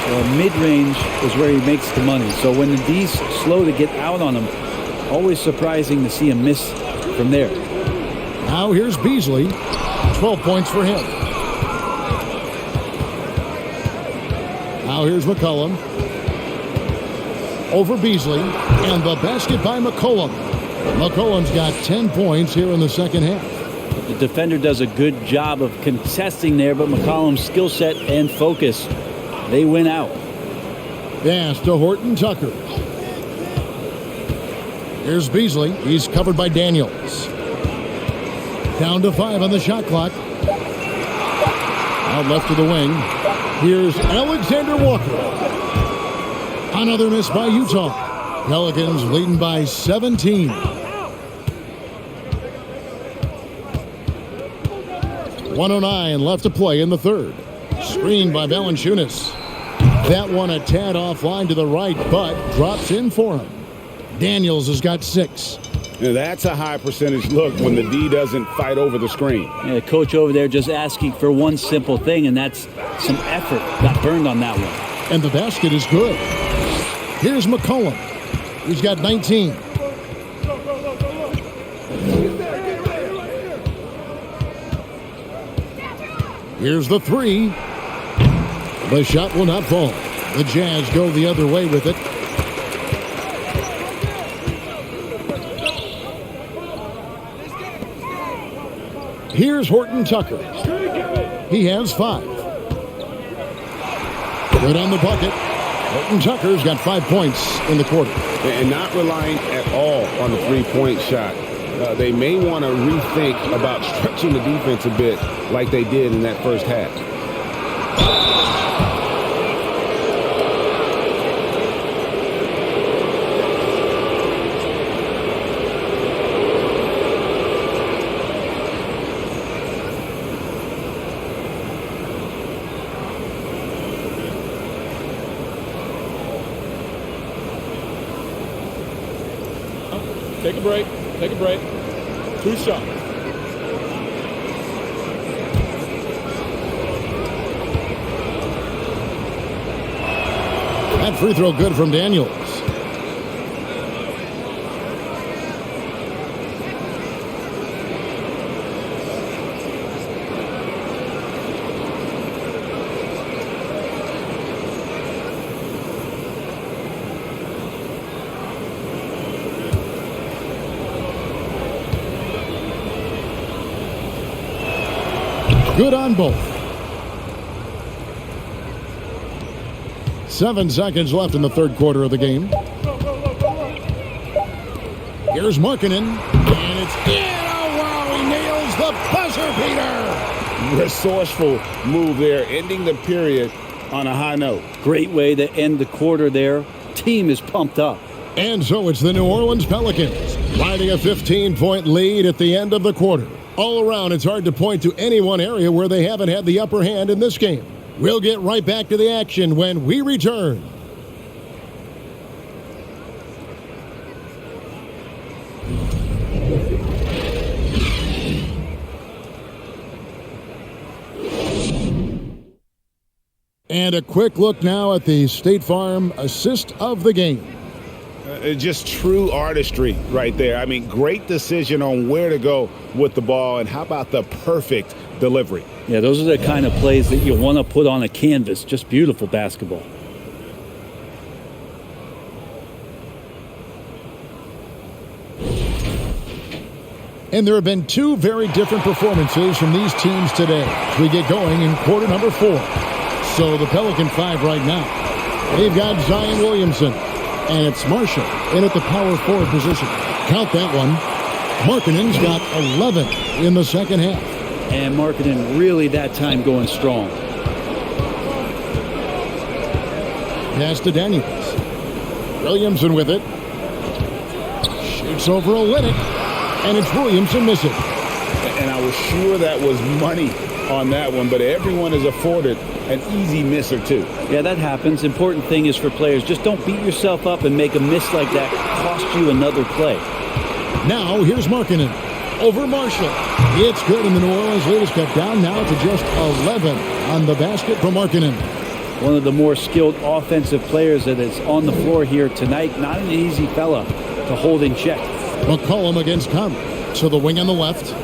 Well, mid-range is where he makes the money. So when the D's slow to get out on him, always surprising to see him miss from there. Now here's Beasley. 12 points for him. Now here's McCollum. Over Beasley. And the basket by McCollum. McCollum's got 10 points here in the second half. The defender does a good job of contesting there, but McCollum's skill set and focus, they win out. Pass to Horton Tucker. Here's Beasley. He's covered by Daniels. Down to 5 on the shot clock. Out left to the wing. Here's Alexander Walker. Another miss by Utah. Pelicans leading by 17. .109 left to play in the third. Screened by Valanciunas. That one a tad offline to the right, but drops in for him. Daniels has got 6. Now that's a high percentage look when the D doesn't fight over the screen. Yeah, the coach over there just asking for one simple thing, and that's some effort. Got burned on that one. And the basket is good. Here's McCollum. He's got 19. Here's the 3. The shot will not fall. The Jazz go the other way with it. Here's Horton Tucker. He has 5. Good on the bucket. Horton Tucker's got 5 points in the quarter. And not relying at all on the three-point shot. they may want to rethink about stretching the defense a bit like they did in that first half. Take a break. Take a break. 2 shots. That free throw good from Daniels. Good on both. 7 seconds left in the third quarter of the game. Here's Markkanen, and it's in. Oh, wow, he nails the buzzer beater. Resourceful move there, ending the period on a high note. Great way to end the quarter there. Team is pumped up. And so it's the New Orleans Pelicans riding a 15-point lead at the end of the quarter. All around, it's hard to point to any one area where they haven't had the upper hand in this game. We'll get right back to the action when we return. And a quick look now at the State Farm assist of the game. Just true artistry right there. I mean, great decision on where to go with the ball, and how about the perfect delivery? Yeah, those are the kind of plays that you want to put on a canvas. Just beautiful basketball. And there have been 2 very different performances from these teams today as we get going in quarter number 4. So the Pelican 5 right now. They've got Zion Williamson. And it's Marshall in at the power forward position. Count that one. Markkanen's got 11 in the second half. And Markkanen really that time going strong. Pass to Daniels. Williamson with it. Shoots over Olynyk. And it's Williamson missing. And I was sure that was money on that one, but everyone is afforded an easy miss or two. Yeah, that happens. Important thing is for players, just don't beat yourself up and make a miss like that cost you another play. Now here's Markkanen over Marshall. It's good, and the New Orleans lead is cut down now to just 11 on the basket from Markkanen. One of the more skilled offensive players that is on the floor here tonight. Not an easy fella to hold in check. McCollum against Conley. To the wing on the left.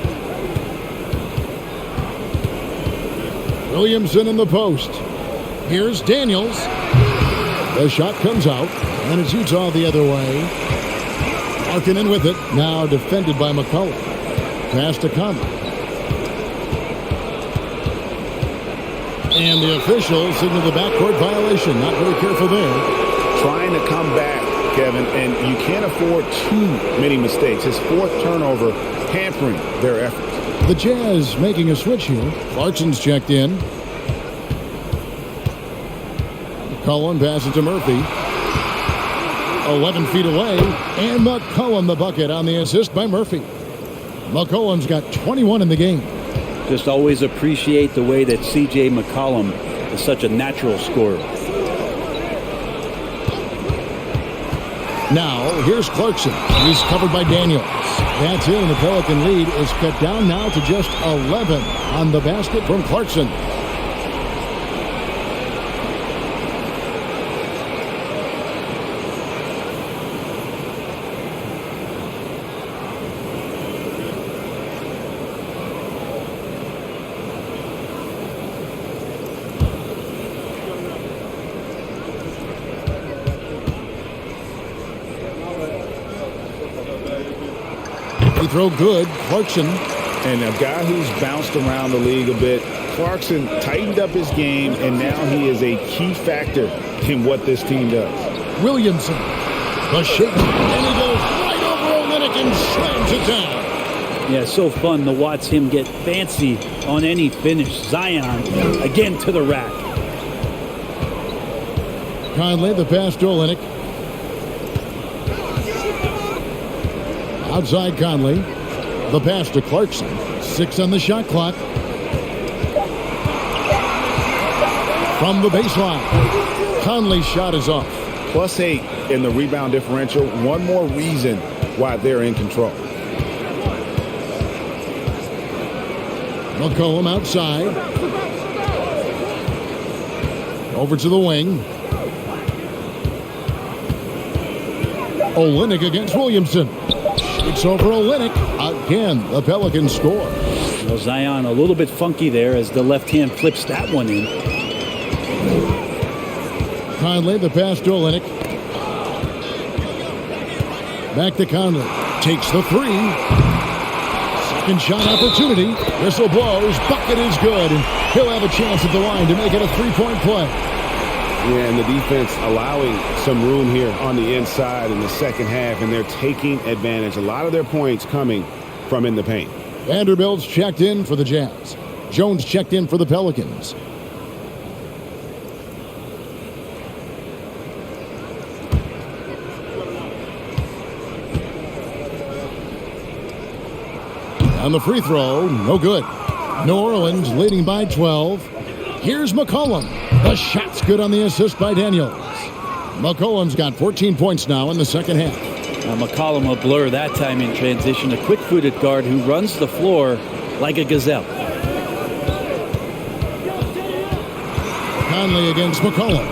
Williamson in the post. Here's Daniels. The shot comes out, and it's Utah the other way. Markkanen with it. Now defended by McCollum. Pass to Conley. And the official signaled the backcourt violation. Not very careful there. Trying to come back, Kevin, and you can't afford too many mistakes. His 4th turnover hampering their efforts. The Jazz making a switch here. Clarkson's checked in. McCollum passes to Murphy. 11 feet away. And McCollum the bucket on the assist by Murphy. McCollum's got 21 in the game. Just always appreciate the way that C.J. McCollum is such a natural scorer. Now, here's Clarkson. He's covered by Daniels. That's it, and the Pelican lead is cut down now to just 11 on the basket from Clarkson. Free throw good. Clarkson. And a guy who's bounced around the league a bit. Clarkson tightened up his game, and now he is a key factor in what this team does. Williamson. The shake. And he goes right over Olynyk and slams it down. Yeah, so fun to watch him get fancy on any finish. Zion again to the rack. Conley, the pass to Olynyk. Outside Conley. The pass to Clarkson. 6 on the shot clock. From the baseline. Conley's shot is off. +8 in the rebound differential. One more reason why they're in control. McCollum outside. Over to the wing. Olynyk against Williamson. It's over Olynyk. Again, the Pelicans score. Well, Zion a little bit funky there as the left hand flips that one in. Conley, the pass to Olynyk. Back to Conley. Takes the three. Second shot opportunity. Whistle blows. Bucket is good. And he'll have a chance at the line to make it a three-point play. Yeah, and the defense allowing some room here on the inside in the second half, and they're taking advantage. A lot of their points coming from in the paint. Vanderbilt's checked in for the Jazz. Jones checked in for the Pelicans. On the free throw, no good. New Orleans leading by 12. Here's McCollum. The shot's good on the assist by Daniels. McCollum's got 14 points now in the second half. Now McCollum a blur that time in transition. A quick-footed guard who runs the floor like a gazelle. Conley against McCollum.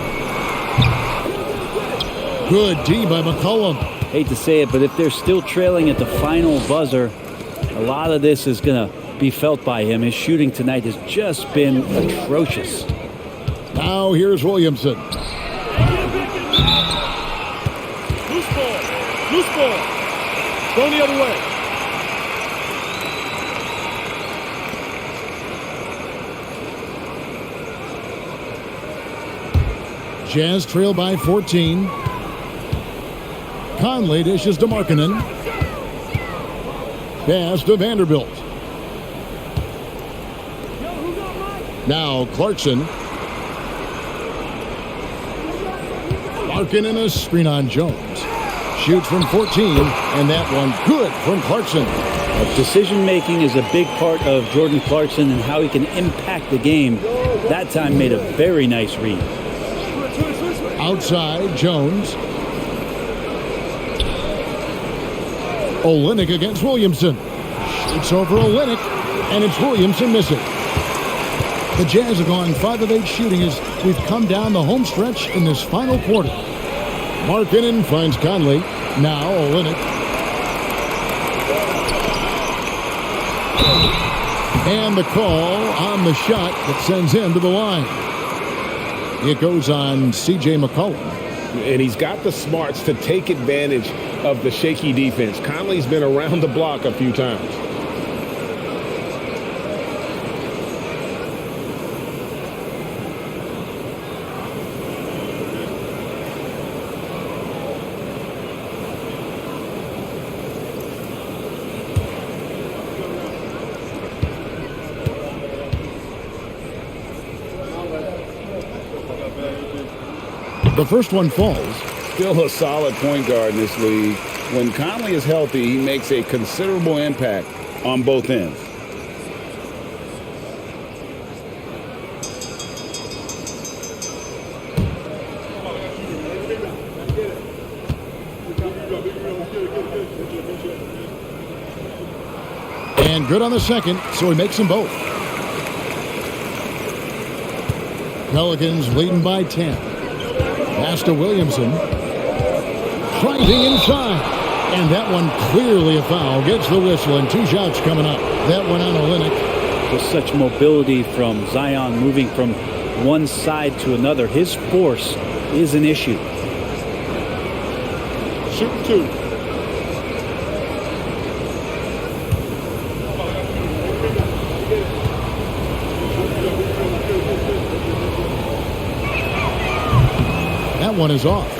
Good D by McCollum. Hate to say it, but if they're still trailing at the final buzzer, a lot of this is going to be felt by him. His shooting tonight has just been atrocious. Now here's Williamson. Loose ball. Loose ball. Going the other way. Jazz trail by 14. Conley dishes to Markkanen. Pass to Vanderbilt. Now Clarkson. Markkanen a screen on Jones. Shoots from 14, and that one good from Clarkson. Decision-making is a big part of Jordan Clarkson and how he can impact the game. That time made a very nice read. Outside, Jones. Olynyk against Williamson. Shoots over Olynyk, and it's Williamson missing. The Jazz have gone 5 of 8 shooting as we've come down the home stretch in this final quarter. Markkanen finds Conley. Now Olynyk. And the call on the shot that sends him to the line. It goes on C.J. McCollum. And he's got the smarts to take advantage of the shaky defense. Conley's been around the block a few times. The first one falls. Still a solid point guard in this league. When Conley is healthy, he makes a considerable impact on both ends. And good on the second, so he makes them both. Pelicans leading by 10. Pass to Williamson. Driving inside. And that one clearly a foul. Gets the whistle and 2 shots coming up. That one on Olynyk. Just such mobility from Zion moving from one side to another. His force is an issue. Shoot 2. That one is off.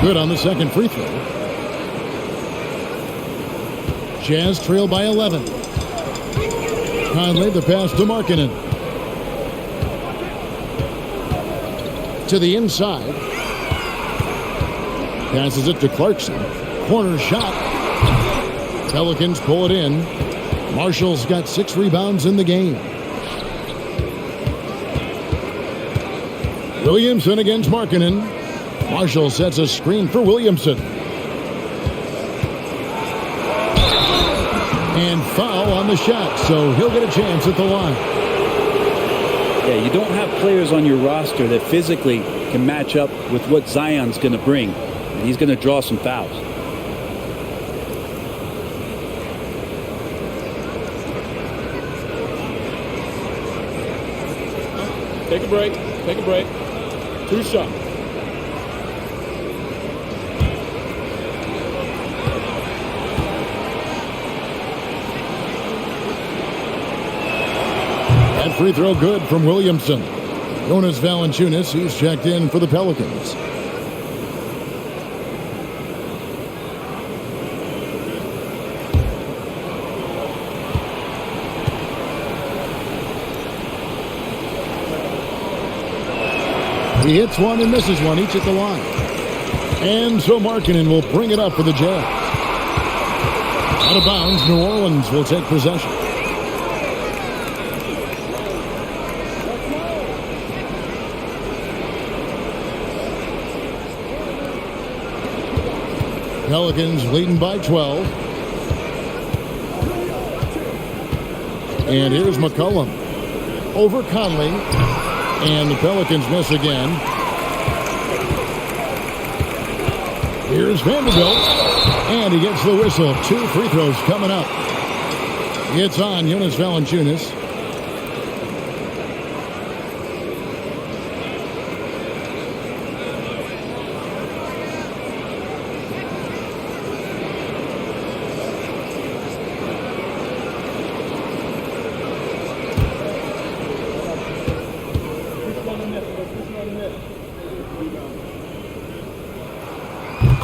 Good on the second free throw. Jazz trail by 11. Conley the pass to Markkanen. To the inside. Passes it to Clarkson. Corner shot. Pelicans pull it in. Marshall's got 6 rebounds in the game. Williamson against Markkanen. Marshall sets a screen for Williamson. And foul on the shot, so he'll get a chance at the line. Yeah, you don't have players on your roster that physically can match up with what Zion's going to bring. And he's going to draw some fouls. Take a break. Take a break. 2 shots. That free throw good from Williamson. Jonas Valanciunas, he's checked in for the Pelicans. He hits one and misses one, each at the line. And so Markkanen will bring it up for the Jazz. Out of bounds, New Orleans will take possession. Pelicans leading by 12. And here's McCollum over Conley. And the Pelicans miss again. Here's Vanderbilt. And he gets the whistle. 2 free throws coming up. It's on Jonas Valanciunas.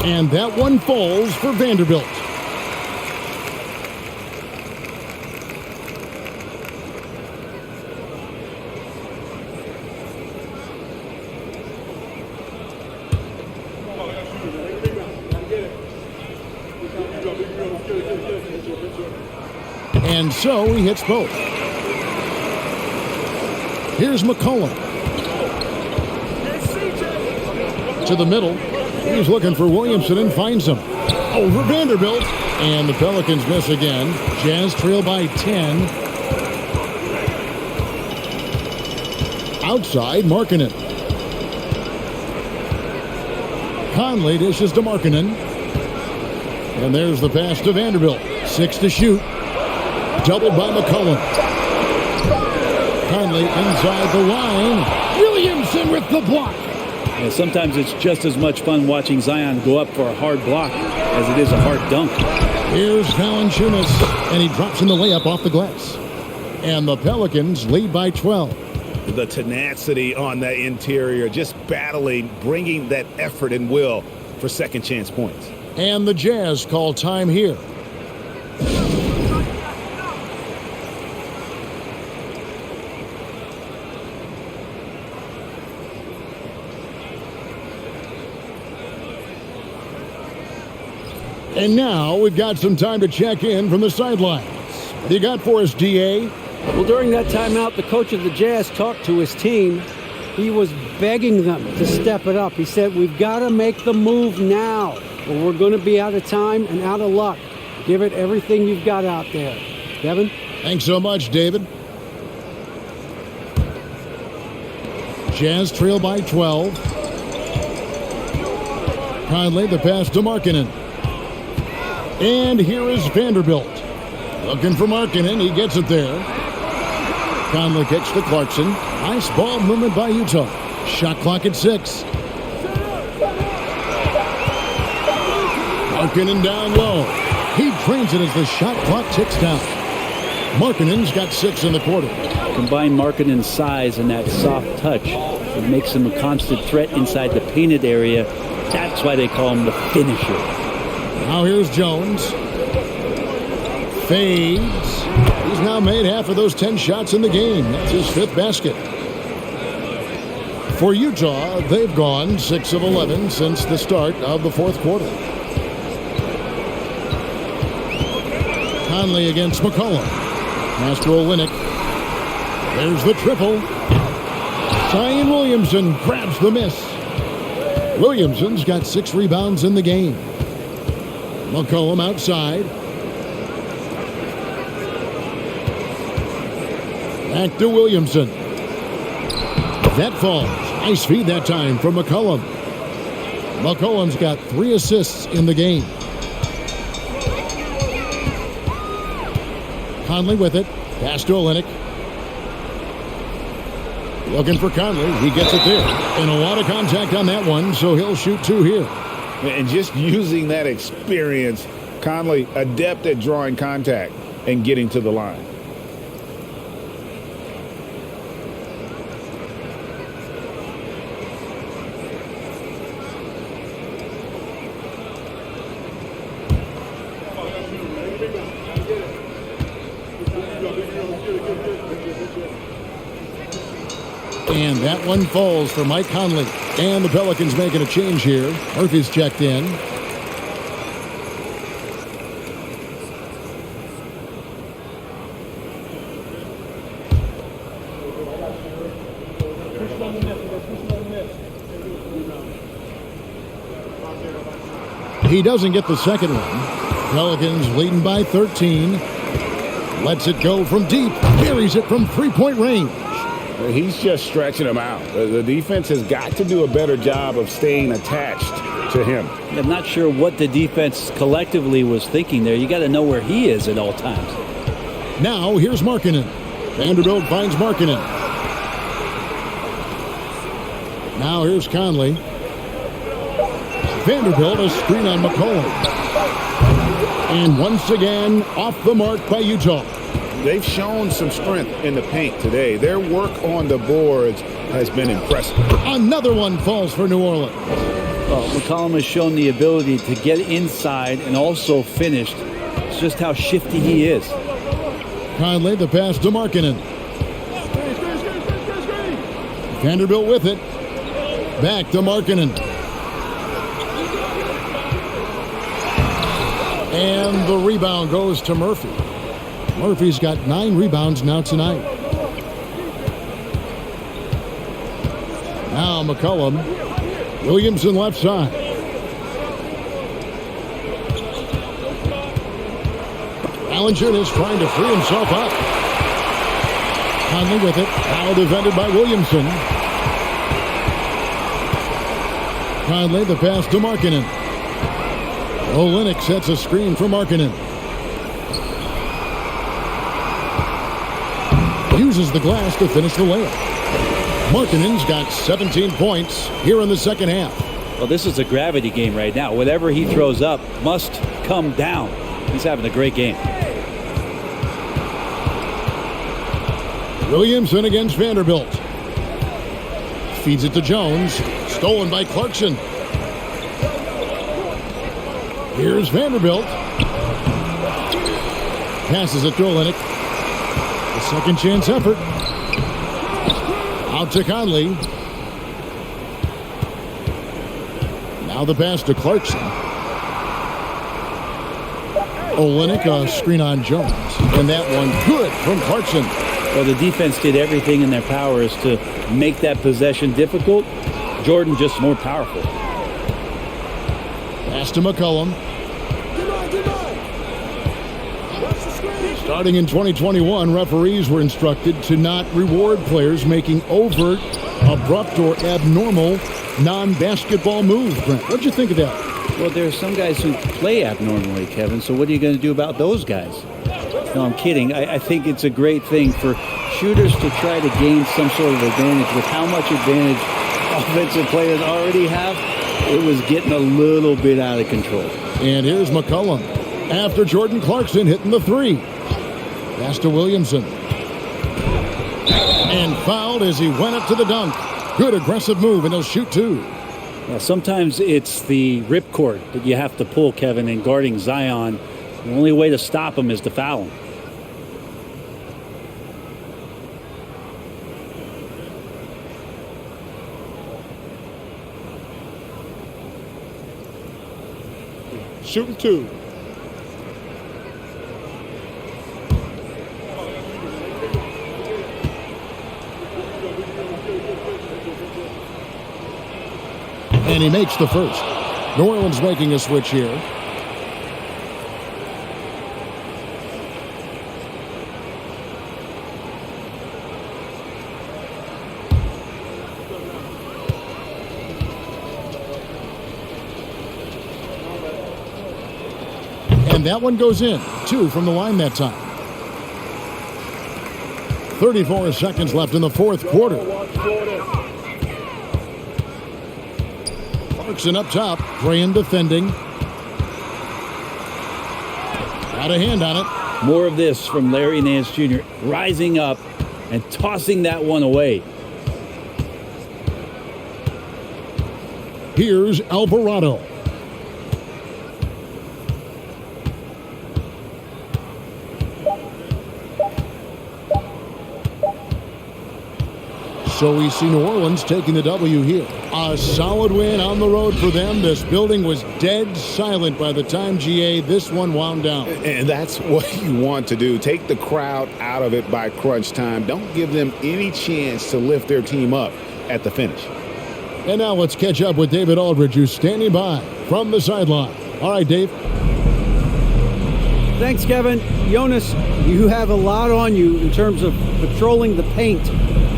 And that one falls for Vanderbilt. And so he hits both. Here's McCollum. To the middle. He's looking for Williamson and finds him. Over Vanderbilt. And the Pelicans miss again. Jazz trail by 10. Outside, Markkanen. Conley dishes to Markkanen. And there's the pass to Vanderbilt. 6 to shoot. Doubled by McCollum. Conley inside the line. Williamson with the block. Yeah, sometimes it's just as much fun watching Zion go up for a hard block as it is a hard dunk. Here's Valanciunas, and he drops in the layup off the glass. And the Pelicans lead by 12. The tenacity on that interior, just battling, bringing that effort and will for second chance points. And the Jazz call time here. And now we've got some time to check in from the sidelines. What do you got for us, DA? Well, during that timeout, the coach of the Jazz talked to his team. He was begging them to step it up. He said, we've got to make the move now, or we're going to be out of time and out of luck. Give it everything you've got out there. Devin? Thanks so much, David. Jazz trail by 12. Conley, the pass to Markkanen. And here is Vanderbilt. Looking for Markkanen. He gets it there. Conley kicks to Clarkson. Nice ball movement by Utah. Shot clock at 6. Markkanen down low. He drains it as the shot clock ticks down. Markkanen's got 6 in the quarter. Combine Markkanen's size and that soft touch. It makes him a constant threat inside the painted area That's why they call him the finisher. Now here's Jones. Fades. He's now made half of those 10 shots in the game. That's his 5th basket. For Utah, they've gone 6 of 11 since the start of the 4th quarter. Conley against McCollum. Pass to Olynyk. There's the triple. Zion Williamson grabs the miss. Williamson's got 6 rebounds in the game. McCollum outside. Back to Williamson. That falls. Nice feed that time from McCollum. McCollum's got 3 assists in the game. Conley with it. Pass to Olynyk. Looking for Conley. He gets it there. And a lot of contact on that one, so he'll shoot 2 here. And just using that experience, Conley adept at drawing contact and getting to the line. And that one falls for Mike Conley. And the Pelicans making a change here. Murphy's checked in. He doesn't get the second one. Pelicans leading by 13. Lets it go from deep. Buries it from 3-point range. He's just stretching him out. The defense has got to do a better job of staying attached to him. I'm not sure what the defense collectively was thinking there. You got to know where he is at all times. Now here's Markkanen. Vanderbilt finds Markkanen. Now here's Conley. Vanderbilt a screen on McCollum. And once again off the mark by Utah. They've shown some strength in the paint today. Their work on the boards has been impressive. Another one falls for New Orleans. Well, McCollum has shown the ability to get inside and also finish. It's just how shifty he is. Conley, the pass to Markkanen. Vanderbilt with it. Back to Markkanen. And the rebound goes to Murphy. Murphy's got 9 rebounds now tonight. Now McCollum. Williamson left side. Valanciunas trying to free himself up. Conley with it. Now defended by Williamson. Conley, the pass to Markkanen. Olynyk sets a screen for Markkanen. Uses the glass to finish the layup. Markkanen's got 17 points here in the second half. Well, this is a gravity game right now. Whatever he throws up must come down. He's having a great game. Williamson against Vanderbilt. Feeds it to Jones. Stolen by Clarkson. Here's Vanderbilt. Passes it to Olynyk. The second chance effort. Out to Conley. Now the pass to Clarkson. Olynyk, a screen on Jones. And that one good from Clarkson. Well, the defense did everything in their powers to make that possession difficult. Jordan just more powerful. Pass to McCollum. Starting in 2021, referees were instructed to not reward players making overt, abrupt, or abnormal non-basketball moves. Brent, what'd you think of that? Well, there are some guys who play abnormally, Kevin, so what are you going to do about those guys? No, I'm kidding. I think it's a great thing for shooters to try to gain some sort of advantage. With how much advantage offensive players already have, it was getting a little bit out of control. And here's McCollum after Jordan Clarkson hitting the three. Pass to Williamson. And fouled as he went up to the dunk. Good aggressive move, and he'll shoot 2. Yeah, sometimes it's the ripcord that you have to pull, Kevin, in guarding Zion. The only way to stop him is to foul him. Shooting 2. And he makes the first. New Orleans making a switch here. And that one goes in. 2 from the line that time. 34 seconds left in the fourth quarter. Clarkson up top, Graham defending. Got a hand on it. More of this from Larry Nance Jr. rising up and tossing that one away. Here's Alvarado. So we see New Orleans taking the W here. A solid win on the road for them. This building was dead silent by the time, GA, this one wound down. And that's what you want to do. Take the crowd out of it by crunch time. Don't give them any chance to lift their team up at the finish. And now let's catch up with David Aldridge, who's standing by from the sideline. All right, Dave. Thanks, Kevin. Jonas, you have a lot on you in terms of patrolling the paint.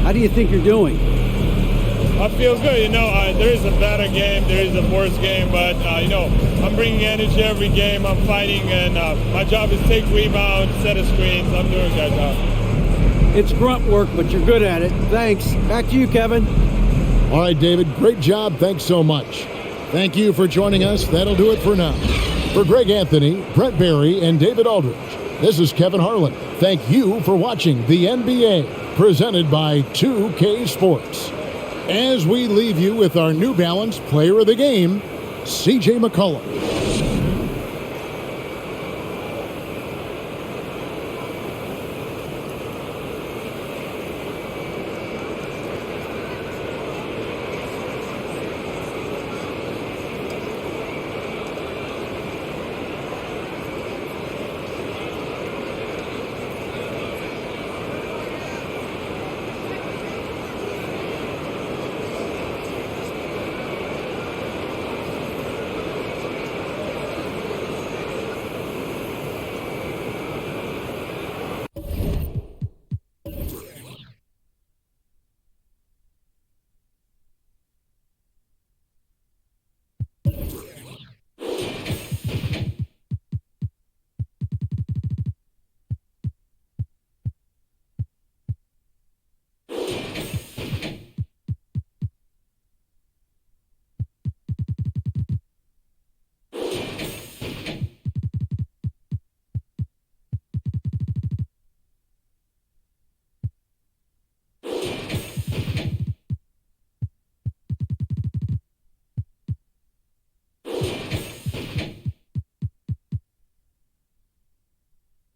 How do you think you're doing? I feel good. There is a better game, there is a worse game, but, I'm bringing energy every game. I'm fighting, and my job is take rebounds, set of screens. I'm doing a good job. It's grunt work, but you're good at it. Thanks. Back to you, Kevin. All right, David, great job. Thanks so much. Thank you for joining us. That'll do it for now. For Greg Anthony, Brett Barry, and David Aldridge, this is Kevin Harlan. Thank you for watching the NBA, presented by 2K Sports. As we leave you with our New Balance Player of the Game, CJ McCollum.